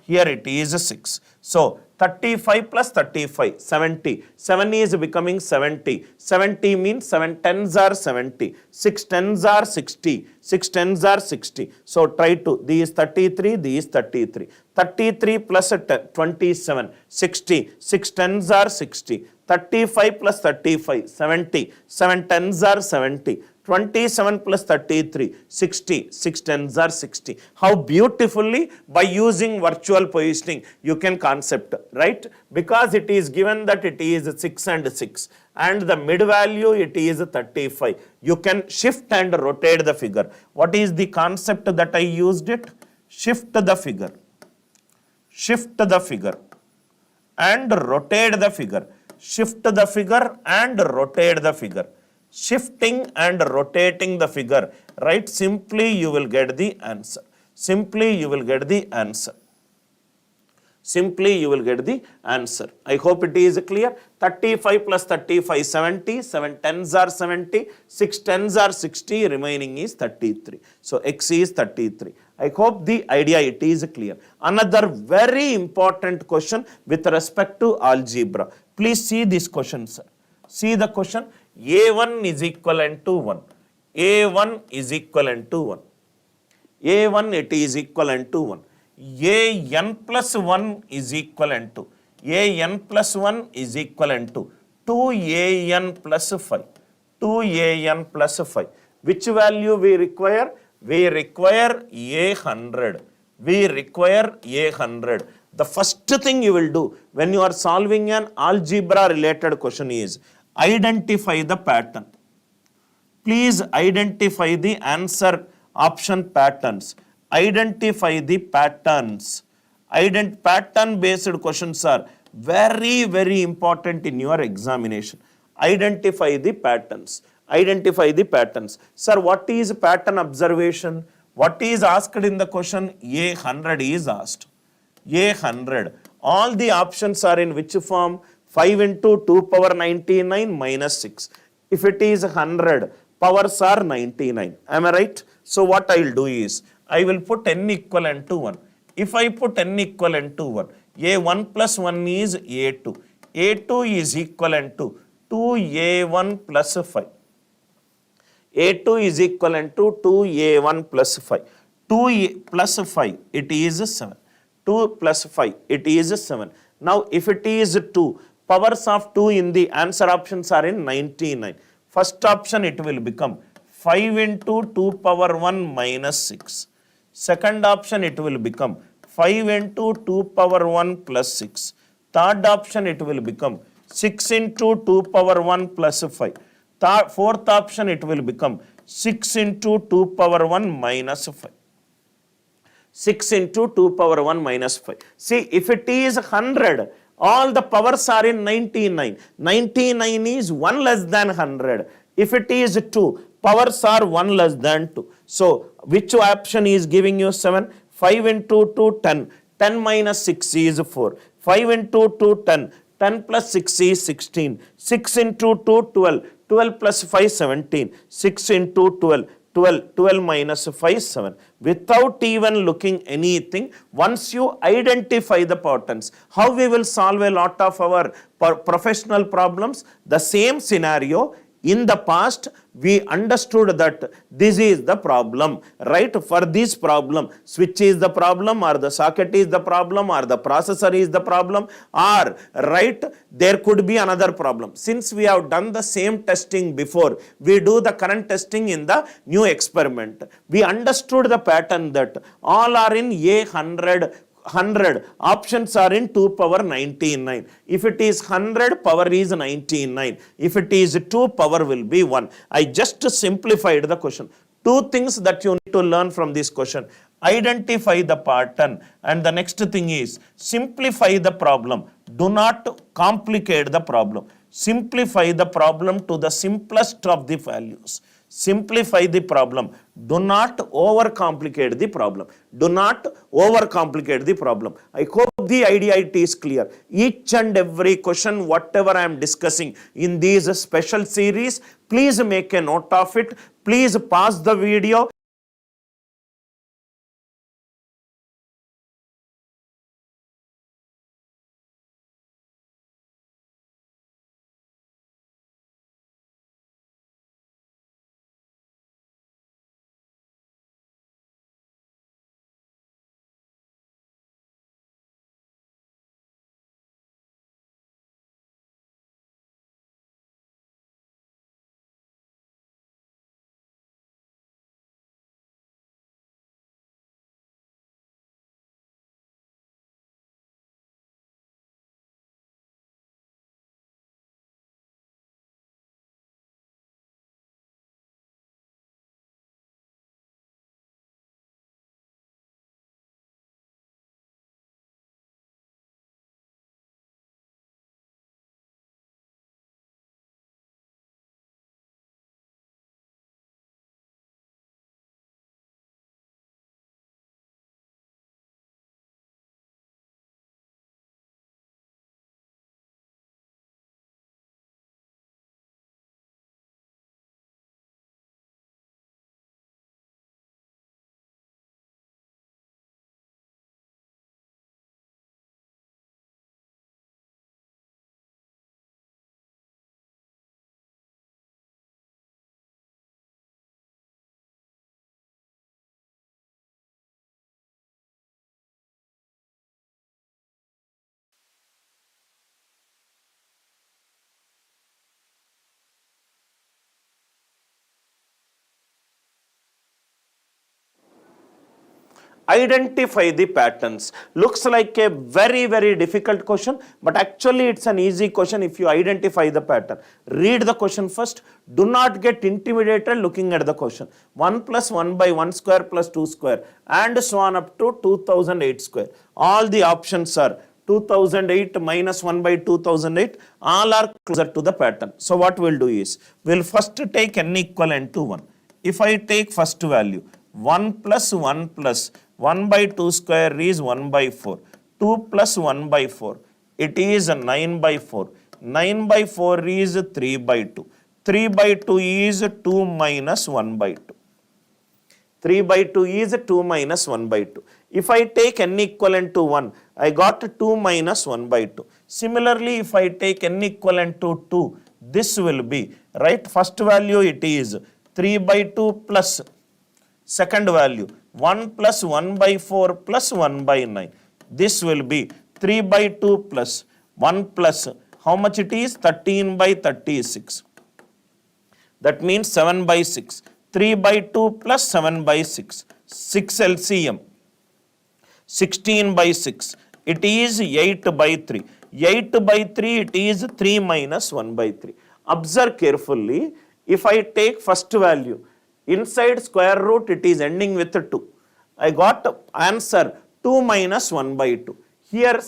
Here it is 6. So 35 plus 35, 70. 7 is becoming 70. 70 means 7 tens are 70. 6 tens are 60. 6 tens are 60. So try to, these 33, these 33. 33 plus 27, 60. 6 tens are 60. 35 plus 35, 70. 7 tens are 70. 27 plus 33, 60. 6 tens are 60. How beautifully by using virtual positioning you can concept, right? Because it is given that it is 6 and 6 and the mid value it is 35. You can shift and rotate the figure. What is the concept that I used it? Shift the figure. Shift the figure and rotate the figure. Shift the figure and rotate the figure. Shifting and rotating the figure, right? Simply you will get the answer. Simply you will get the answer. Simply you will get the answer. I hope it is clear. 35 plus 35, 70. 7 tens are 70. 6 tens are 60. Remaining is 33. So x is 33. I hope the idea it is clear. Another very important question with respect to algebra. Please see this question, sir. See the question. A1 is equivalent to 1. A1 is equivalent to 1. A1 it is equivalent to 1. An plus 1 is equivalent to. An plus 1 is equivalent to 2an plus 5. 2an plus 5. Which value we require? We require A100. We require A100. The first thing you will do when you are solving an algebra related question is identify the pattern. Please identify the answer option patterns. Identify the patterns. Pattern based questions are very, very important in your examination. Identify the patterns. Identify the patterns. Sir, what is pattern observation? What is asked in the question? A100 is asked. A100. All the options are in which form? 5 into 2 power 99 minus 6. If it is 100, powers are 99. Am I right? So what I will do is, I will put n equivalent to 1. If I put n equivalent to 1, A1 plus 1 is A2. A2 is equivalent to 2A1 plus 5. A2 is equivalent to 2A1 plus 5. 2 plus 5, it is 7. 2 plus 5, it is 7. Now, if it is 2, powers of 2 in the answer options are in 99. First option, it will become 5 into 2 power 1 minus 6. Second option, it will become 5 into 2 power 1 plus 6. Third option, it will become 6 into 2 power 1 plus 5. Fourth option, it will become 6 into 2 power 1 minus 5. 6 into 2 power 1 minus 5. See, if it is 100, all the powers are in 99. 99 is 1 less than 100. If it is 2, powers are 1 less than 2. So, which option is giving you 7? 5 into 2, 10. 10 minus 6 is 4. 5 into 2, 10. 10 plus 6 is 16. 6 into 2, 12. 12 plus 5, 17. 6 into 12. 12 minus 5, 7. Without even looking anything, once you identify the patterns, how we will solve a lot of our professional problems? The same scenario. In the past, we understood that this is the problem, right? For this problem, switch is the problem, or the socket is the problem, or the processor is the problem, or, right, there could be another problem. Since we have done the same testing before, we do the current testing in the new experiment. We understood the pattern that all are in A100. Options are in 2 power 99. If it is 100, power is 99. If it is 2, power will be 1. I just simplified the question. Two things that you need to learn from this question. Identify the pattern, and the next thing is simplify the problem. Do not complicate the problem. Simplify the problem to the simplest of the values. Simplify the problem. Do not overcomplicate the problem. Do not overcomplicate the problem. I hope the idea it is clear. Each and every question, whatever I am discussing in these special series, please make a note of it. Please pause the video. Identify the patterns. Looks like a very difficult question, but actually it's an easy question if you identify the pattern. Read the question first. Do not get intimidated looking at the question. 1 plus 1 by 1 square plus 2 square and so on up to 2008 square. All the options are 2008 minus 1 by 2008, all are closer to the pattern. So what we'll do is, we'll first take n equivalent to 1. If I take first value, 1 plus 1 plus 1 by 2 square is 1 by 4. 2 plus 1 by 4. It is 9 by 4. 9 by 4 is 3 by 2. 3 by 2 is 2 minus 1 by 2. 3 by 2 is 2 minus 1 by 2. If I take n equivalent to 1, I got 2 minus 1 by 2. Similarly, if I take n equivalent to 2, this will be, right, first value it is 3 by 2 plus second value 1 plus 1 by 4 plus 1 by 9. This will be 3 by 2 plus 1 plus how much it is? 13 by 36. That means 7 by 6. 3 by 2 plus 7 by 6. 6 LCM. 16 by 6. It is 8 by 3. 8 by 3 it is 3 minus 1 by 3. Observe carefully. If I take first value, inside square root it is ending with 2. I got answer 2 minus 1 by 2. Here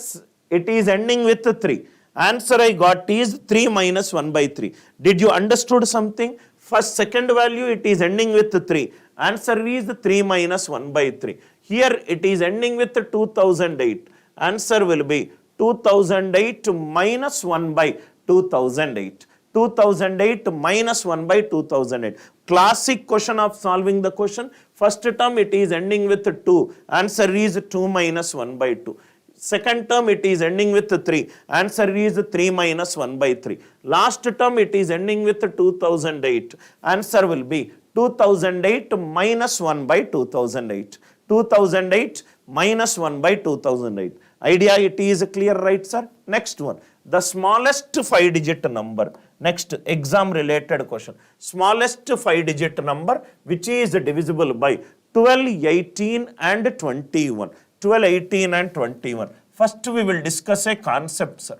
it is ending with 3. Answer I got is 3 minus 1 by 3. Did you understood something? First second value it is ending with 3. Answer is 3 minus 1 by 3. Here it is ending with 2008. Answer will be 2008 minus 1 by 2008. 2008 minus 1 by 2008. Classic question of solving the question. First term it is ending with 2. Answer is 2 minus 1 by 2. Second term it is ending with 3. Answer is 3 minus 1 by 3. Last term it is ending with 2008. Answer will be 2008 minus 1 by 2008. 2008 minus 1 by 2008. Idea it is clear, right sir? Next one. The smallest 5-digit number. Next exam related question. Smallest 5-digit number which is divisible by 12, 18 and 21. 12, 18 and 21. First we will discuss a concept, sir.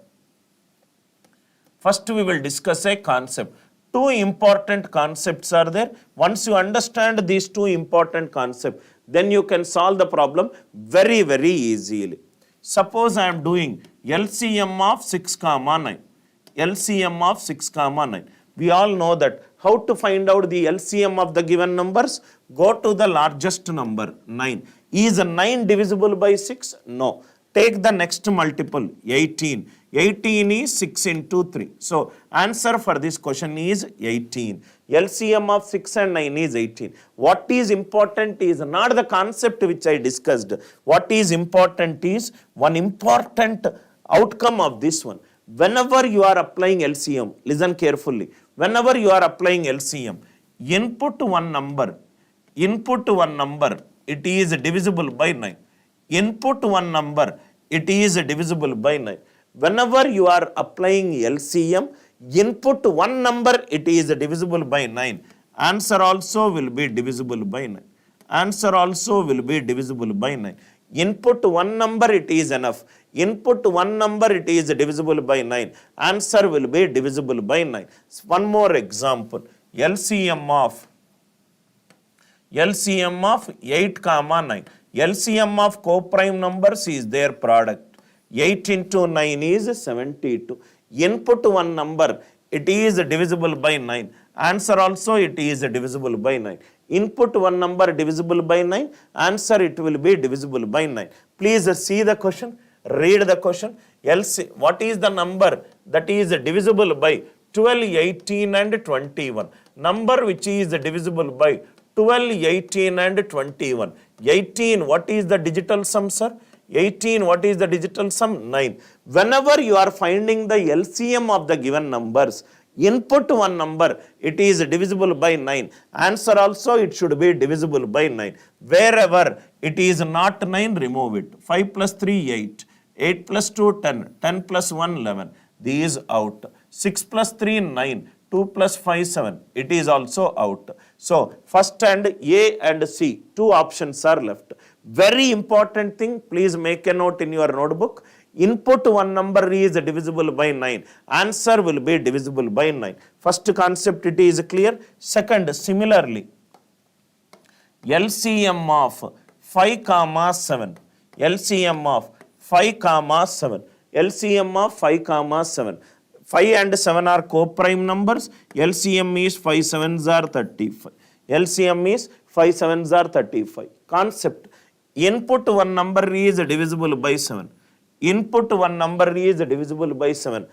First we will discuss a concept. Two important concepts are there. Once you understand these two important concepts, then you can solve the problem very, very easily. Suppose I am doing LCM of 6, 9. LCM of 6, 9. We all know that how to find out the LCM of the given numbers? Go to the largest number, 9. Is 9 divisible by 6? No. Take the next multiple, 18. 18 is 6 into 3. So, answer for this question is 18. LCM of 6 and 9 is 18. What is important is not the concept which I discussed. What is important is one important outcome of this one. Whenever you are applying LCM, listen carefully. Whenever you are applying LCM, input one number, it is divisible by 9. Input one number, it is divisible by 9. Whenever you are applying LCM, input one number, it is divisible by 9. Answer also will be divisible by 9. Answer also will be divisible by 9. Input one number, it is enough. Input one number, it is divisible by 9. Answer will be divisible by 9. One more example. LCM of 8, 9. LCM of co-prime numbers is their product. 8 into 9 is 72. Input one number, it is divisible by 9. Answer also it is divisible by 9. Input one number divisible by 9. Answer it will be divisible by 9. Please see the question. Read the question. What is the number that is divisible by 12, 18 and 21? Number which is divisible by 12, 18 and 21. 18, what is the digital sum, sir? 18, what is the digital sum? 9. Whenever you are finding the LCM of the given numbers, input one number, it is divisible by 9. Answer also it should be divisible by 9. Wherever it is not 9, remove it. 5 plus 3, 8. 8 plus 2, 10. 10 plus 1, 11. These out. 6 plus 3, 9. 2 plus 5, 7. It is also out. So, first and A and C, two options are left. Very important thing, please make a note in your notebook. Input one number is divisible by 9. Answer will be divisible by 9. First concept it is clear. Second, similarly, LCM of 5, 7. LCM of 5, 7. LCM of 5, 7. 5 and 7 are co-prime numbers. LCM is 5 7s are 35. LCM is 5 7s are 35. Concept. Input one number is divisible by 7. Input one number is divisible by 7.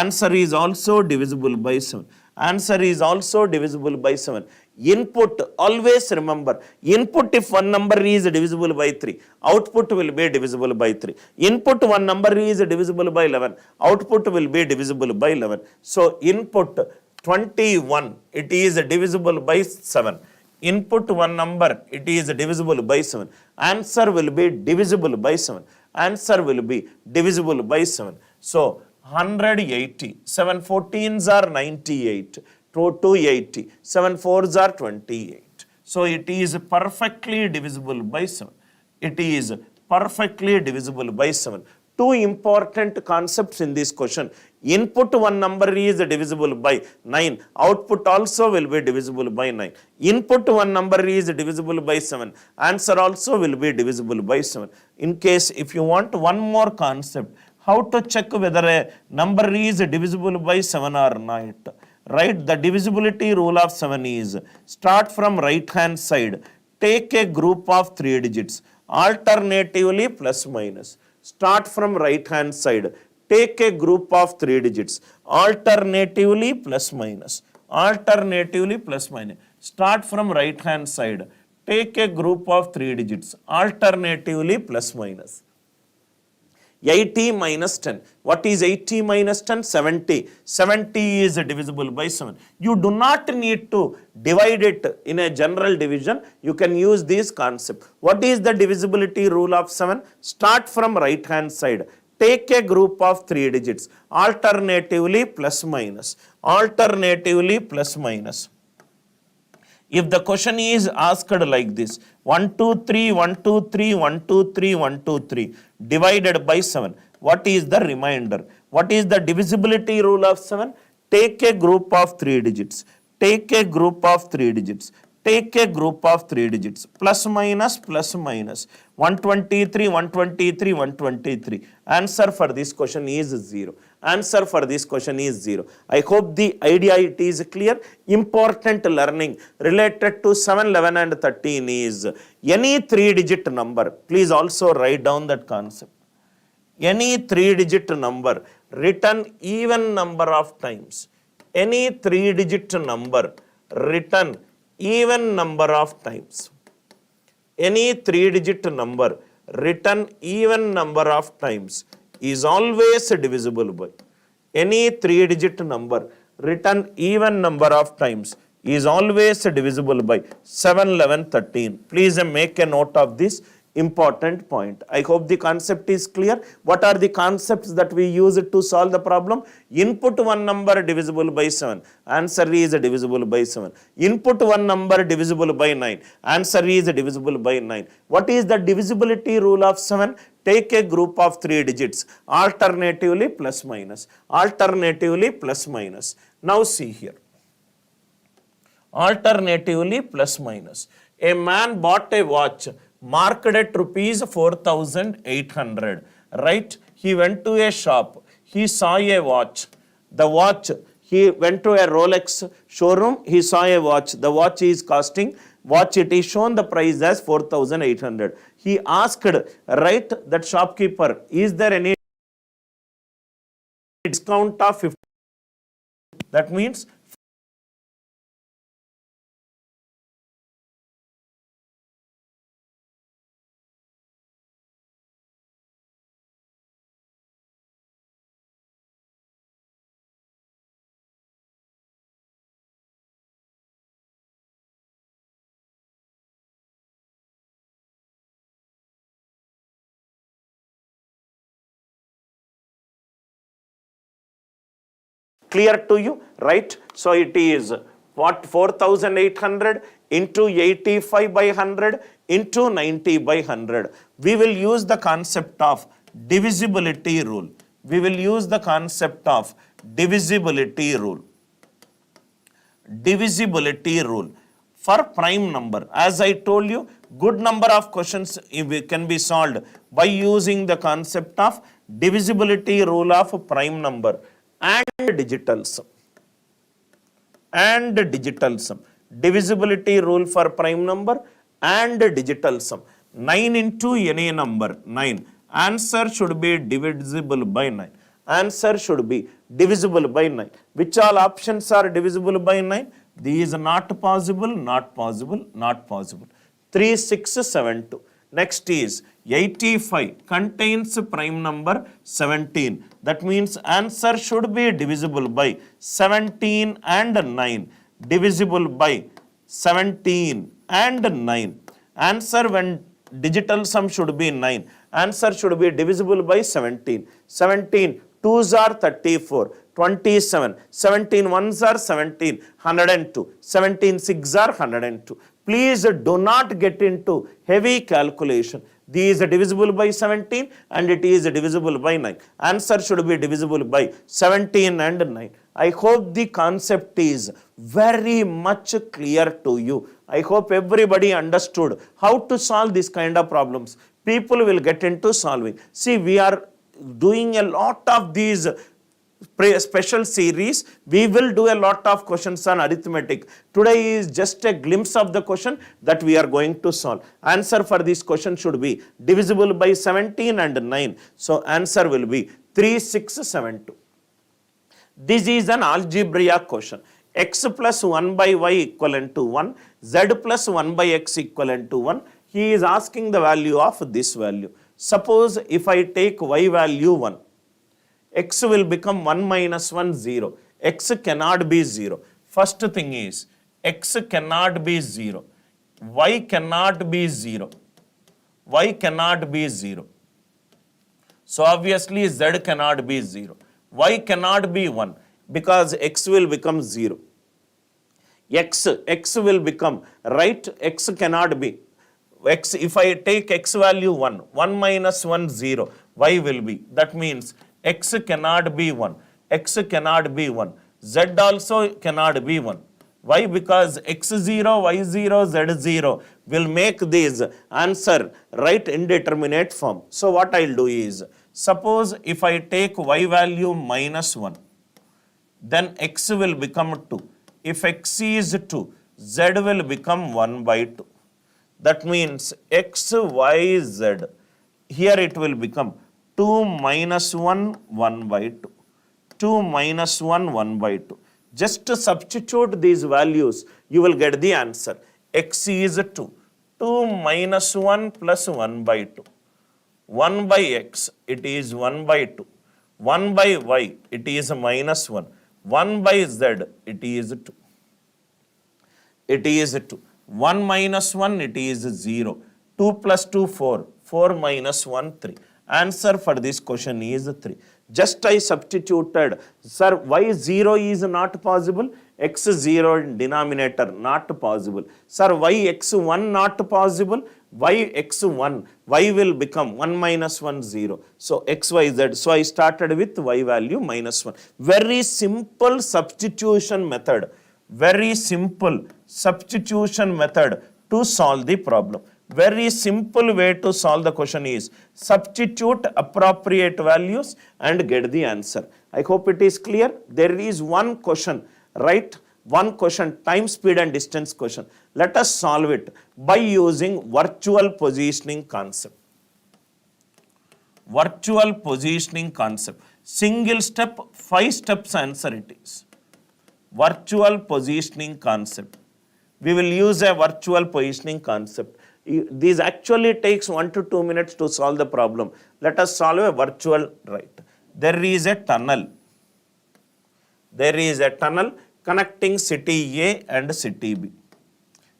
Answer is also divisible by 7. Answer is also divisible by 7. Input, always remember, input if one number is divisible by 3, output will be divisible by 3. Input one number is divisible by 11, output will be divisible by 11. So, input 21, it is divisible by 7. Input one number, it is divisible by 7. Answer will be divisible by 7. Answer will be divisible by 7. So 180, 7 14s are 98, 280, 7 4s are 28. So it is perfectly divisible by 7. It is perfectly divisible by 7. Two important concepts in this question. Input one number is divisible by 9. Output also will be divisible by 9. Input one number is divisible by 7. Answer also will be divisible by 7. In case if you want one more concept, how to check whether a number is divisible by 7 or not. Right? The divisibility rule of 7 is start from right hand side. Take a group of 3 digits. Alternatively plus minus. Start from right hand side. Take a group of 3 digits. Alternatively plus minus. Alternatively plus minus. Start from right hand side. Take a group of 3 digits. Alternatively plus minus. 80 minus 10. What is 80 minus 10? 70. 70 is divisible by 7. You do not need to divide it in a general division. You can use this concept. What is the divisibility rule of 7? Start from right hand side. Take a group of 3 digits. Alternatively plus minus. Alternatively plus minus. If the question is asked like this, 1, 2, 3, 1, 2, 3, 1, 2, 3, 1, 2, 3, divided by 7, what is the remainder? What is the divisibility rule of 7? Take a group of 3 digits. Take a group of 3 digits. Take a group of 3 digits. Plus minus, plus minus. 123, 123, 123. Answer for this question is 0. Answer for this question is 0. I hope the idea it is clear. Important learning related to 7, 11 and 13 is any 3-digit number. Please also write down that concept. Any 3-digit number written even number of times. Any 3-digit number written even number of times. Any 3-digit number written even number of times is always divisible by. Any 3-digit number written even number of times is always divisible by 7, 11, 13. Please make a note of this important point. I hope the concept is clear. What are the concepts that we use to solve the problem? Input one number divisible by 7. Answer is divisible by 7. Input one number divisible by 9. Answer is divisible by 9. What is the divisibility rule of 7? Take a group of 3 digits. Alternatively plus minus. Alternatively plus minus. Now see here. Alternatively plus minus. A man bought a watch marked at rupees 4,800, right? He went to a shop. He saw a watch. The watch, he went to a Rolex showroom. He saw a watch. The watch is costing, watch it is shown the price as 4,800. He asked, right, that shopkeeper, is there any discount of 50? That means clear to you, right? So it is what 4,800 into 85 by 100 into 90 by 100. We will use the concept of divisibility rule. We will use the concept of divisibility rule. Divisibility rule for prime number. As I told you, good number of questions can be solved by using the concept of divisibility rule of prime number and digital sum. And digital sum. Divisibility rule for prime number and digital sum. 9 into any number, 9. Answer should be divisible by 9. Answer should be divisible by 9. Which all options are divisible by 9? These are not possible, not possible, not possible. 3, 6, 7, 2. Next is 85 contains prime number 17. That means answer should be divisible by 17 and 9. Divisible by 17 and 9. Answer when digital sum should be 9. Answer should be divisible by 17. 17 2s are 34. 27. 17 1s are 17. 102. 17 6s are 102. Please do not get into heavy calculation. These are divisible by 17 and it is divisible by 9. Answer should be divisible by 17 and 9. I hope the concept is very much clear to you. I hope everybody understood how to solve this kind of problems. People will get into solving. See, we are doing a lot of these special series. We will do a lot of questions on arithmetic. Today is just a glimpse of the question that we are going to solve. Answer for this question should be divisible by 17 and 9. So answer will be 3672. This is an algebraic question. X plus 1 by y equivalent to 1, z plus 1 by x equivalent to 1. He is asking the value of this value. Suppose if I take y value 1, x will become 1 minus 1, 0. X cannot be 0. First thing is, x cannot be 0. Y cannot be 0. Y cannot be 0. So obviously z cannot be 0. Y cannot be 1 because x will become 0. X will become, right, x cannot be. X, if I take x value 1, 1 minus 1, 0, y will be. That means x cannot be 1. X cannot be 1. Z also cannot be 1. Why? Because x0, y0, z0 will make this answer right indeterminate form. So what I'll do is, suppose if I take y value minus 1, then x will become 2. If x is 2, z will become 1 by 2. That means x, y, z. Here it will become 2 minus 1, 1 by 2. 2 minus 1, 1 by 2. Just to substitute these values, you will get the answer. X is 2. 2 minus 1 plus 1 by 2. 1 by x, it is 1 by 2. 1 by y, it is minus 1. 1 by z, it is 2. It is 2. 1 minus 1, it is 0. 2 plus 2, 4. 4 minus 1, 3. Answer for this question is 3. Just I substituted, sir, y 0 is not possible, x 0 in denominator not possible. Sir, y x 1 not possible, y x 1, y will become 1 minus 1, 0. So x, y, z. So I started with y value minus 1. Very simple substitution method. Very simple substitution method to solve the problem. Very simple way to solve the question is substitute appropriate values and get the answer. I hope it is clear. There is one question, right? One question, time, speed and distance question. Let us solve it by using virtual positioning concept. Virtual positioning concept. Single step, 5 steps answer it is. Virtual positioning concept. We will use a virtual positioning concept. This actually takes 1 to 2 minutes to solve the problem. Let us solve a virtual, right. There is a tunnel. There is a tunnel connecting city A and city B.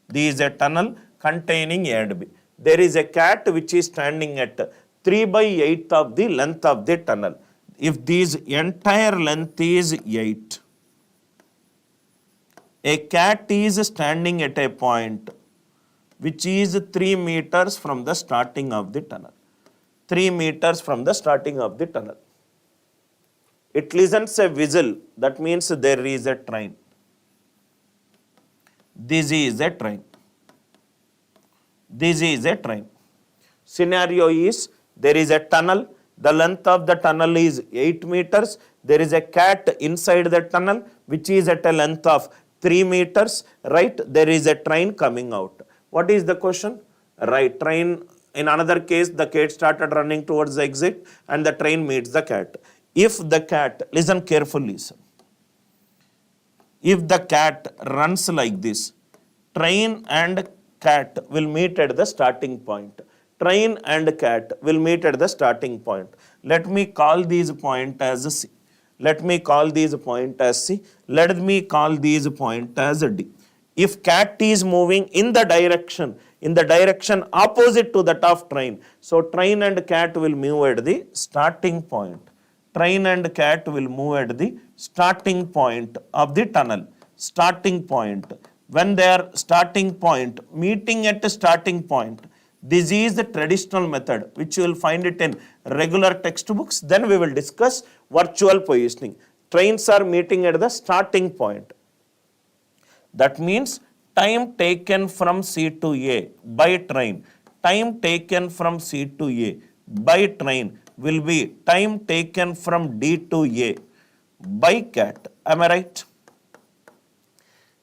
There is a tunnel containing A and B. There is a cat which is standing at 3 by 8 of the length of the tunnel. If this entire length is 8, a cat is standing at a point which is 3 meters from the starting of the tunnel. 3 meters from the starting of the tunnel. It listens a whistle, that means there is a train. This is a train. This is a train. Scenario is, there is a tunnel, the length of the tunnel is 8 meters, there is a cat inside the tunnel which is at a length of 3 meters, right? There is a train coming out. What is the question? Right, train, in another case, the cat started running towards the exit and the train meets the cat. If the cat, listen carefully, sir. If the cat runs like this, train and cat will meet at the starting point. Train and cat will meet at the starting point. Let me call these point as C. Let me call these point as C. Let me call these point as D. If cat is moving in the direction opposite to that of train, so train and cat will move at the starting point. Train and cat will move at the starting point of the tunnel. Starting point. When they are starting point, meeting at a starting point, this is the traditional method which you will find it in regular textbooks. Then we will discuss virtual positioning. Trains are meeting at the starting point. That means time taken from C to A by train. Time taken from C to A by train will be time taken from D to A by cat. Am I right?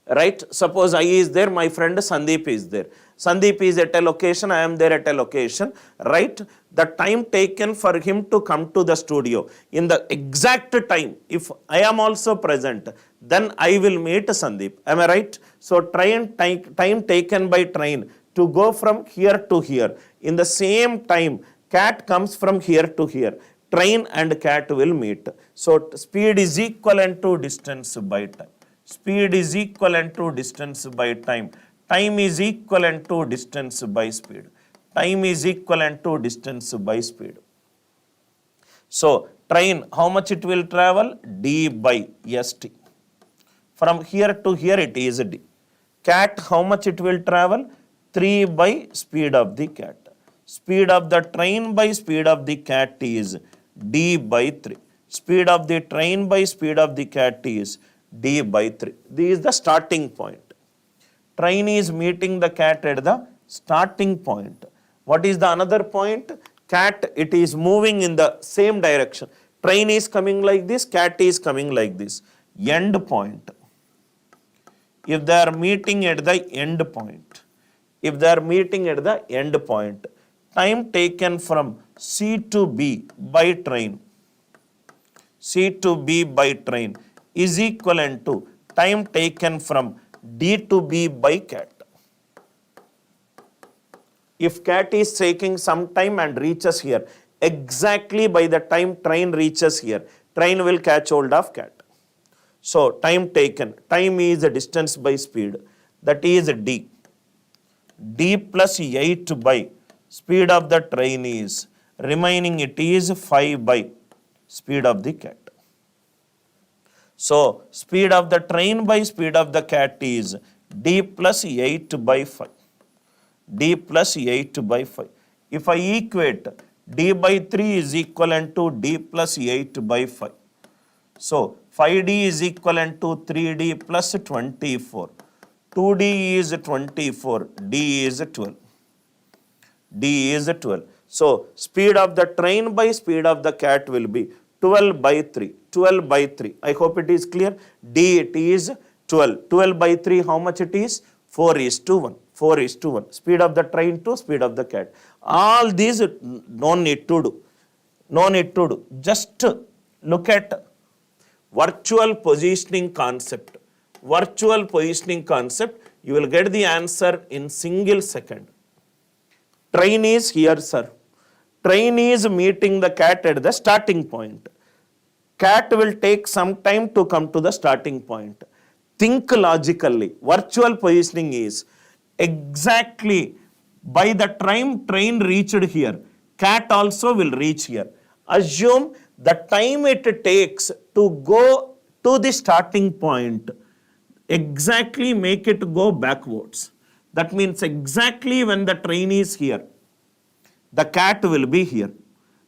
Right? Suppose I is there, my friend Sandeep is there. Sandeep is at a location, I am there at a location, right? The time taken for him to come to the studio, in the exact time, if I am also present, then I will meet Sandeep. Am I right? So time taken by train to go from here to here. In the same time, cat comes from here to here. Train and cat will meet. So speed is equivalent to distance by time. Speed is equivalent to distance by time. Time is equivalent to distance by speed. Time is equivalent to distance by speed. So, train, how much it will travel? D by ST. From here to here it is D. Cat, how much it will travel? 3 by speed of the cat. Speed of the train by speed of the cat is D by 3. Speed of the train by speed of the cat is D by 3. This is the starting point. Train is meeting the cat at the starting point. What is the another point? Cat, it is moving in the same direction. Train is coming like this, cat is coming like this. End point. If they are meeting at the end point, time taken from C to B by train, is equivalent to time taken from D to B by cat. If cat is taking some time and reaches here, exactly by the time train reaches here, train will catch hold of cat. So time taken, time is the distance by speed, that is D. D plus 8 by speed of the train is, remaining it is 5 by speed of the cat. So, speed of the train by speed of the cat is D plus 8 by 5. D plus 8 by 5. If I equate, D by 3 is equivalent to D plus 8 by 5. So, 5D is equivalent to 3D plus 24. 2D is 24, D is 12. D is 12. So, speed of the train by speed of the cat will be 12 by 3. 12 by 3. I hope it is clear. D it is 12. 12 by 3, how much it is? 4 is to 1. 4 is to 1. Speed of the train to speed of the cat. All these no need to do. No need to do. Just look at virtual positioning concept. Virtual positioning concept, you will get the answer in single second. Train is here, sir. Train is meeting the cat at the starting point. Cat will take some time to come to the starting point. Think logically. Virtual positioning is exactly by the time train reached here, cat also will reach here. Assume the time it takes to go to the starting point, exactly make it go backwards. That means exactly when the train is here, the cat will be here.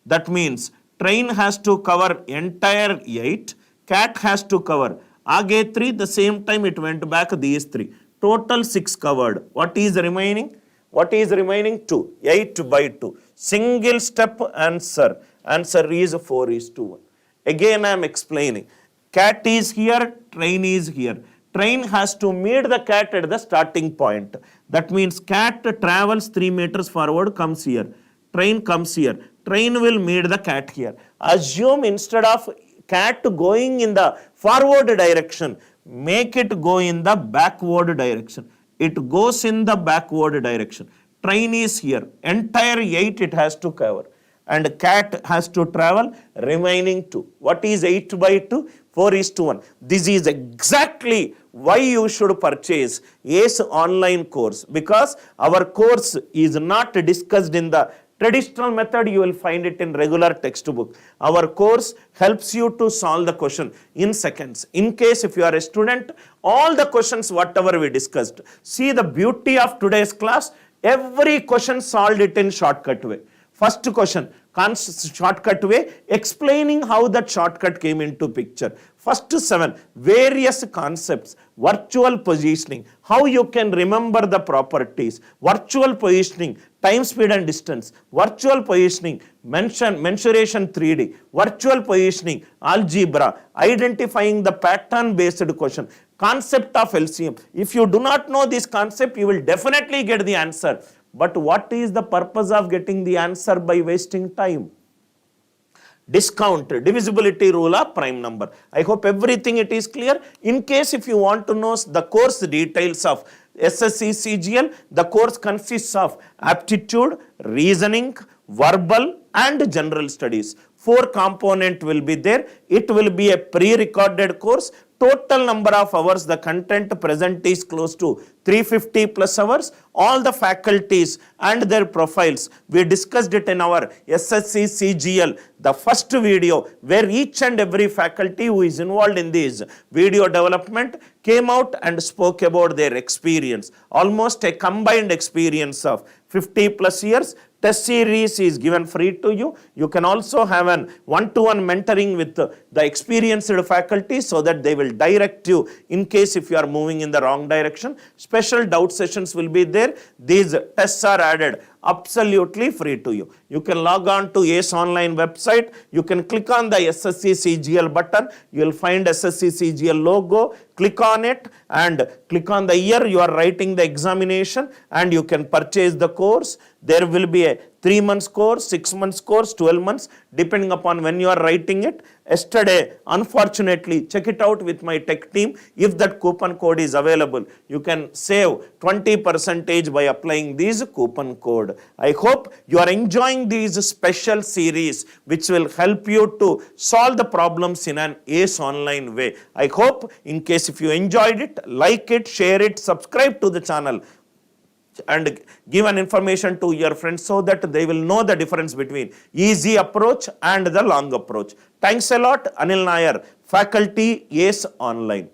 That means train has to cover entire 8, cat has to cover Aage 3, the same time it went back these 3. Total 6 covered. What is remaining? What is remaining? 2. 8 by 2. Single step answer. Answer is 4 is to 1. Again I am explaining. Cat is here, train is here. Train has to meet the cat at the starting point. That means cat travels 3 meters forward, comes here. Train comes here. Train will meet the cat here. Assume instead of cat going in the forward direction, make it go in the backward direction. It goes in the backward direction. train is here. Entire 8 it has to cover. And cat has to travel remaining 2. What is 8 by 2? 4:1. This is exactly why you should purchase ACE online course, because our course is not discussed in the traditional method. You will find it in regular textbook. Our course helps you to solve the question in seconds. In case if you are a student, all the questions whatever we discussed, see the beauty of today's class, every question solved it in shortcut way. First question, shortcut way, explaining how that shortcut came into picture. First 7, various concepts, virtual positioning, how you can remember the properties, virtual positioning, time, speed and distance, virtual positioning, mensuration 3D, virtual positioning, algebra, identifying the pattern based question, concept of LCM. If you do not know this concept, you will definitely get the answer. But what is the purpose of getting the answer by wasting time? Discount, divisibility rule of prime number. I hope everything it is clear. In case if you want to know the course details of SSC CGL, the course consists of aptitude, reasoning, verbal and general studies. 4 component will be there. It will be a pre-recorded course. Total number of hours, the content present is close to 350 plus hours. All the faculties and their profiles, we discussed it in our SSC CGL, the first video, where each and every faculty who is involved in this video development came out and spoke about their experience. Almost a combined experience of 50 plus years. Test series is given free to you. You can also have an one-to-one mentoring with the experienced faculty so that they will direct you in case if you are moving in the wrong direction. Special doubt sessions will be there. These tests are added absolutely free to you. You can log on to ACE online website. You can click on the SSC CGL button. You will find SSC CGL logo. Click on it and click on the year you are writing the examination and you can purchase the course. There will be a 3 months course, 6 months course, 12 months, depending upon when you are writing it. Yesterday, unfortunately, check it out with my tech team. If that coupon code is available, you can save 20% by applying this coupon code. I hope you are enjoying these special series which will help you to solve the problems in an ACE online way. I hope in case if you enjoyed it, like it, share it, subscribe to the channel and give an information to your friends so that they will know the difference between easy approach and the long approach. Thanks a lot. Anil Nair, Faculty ACE Online.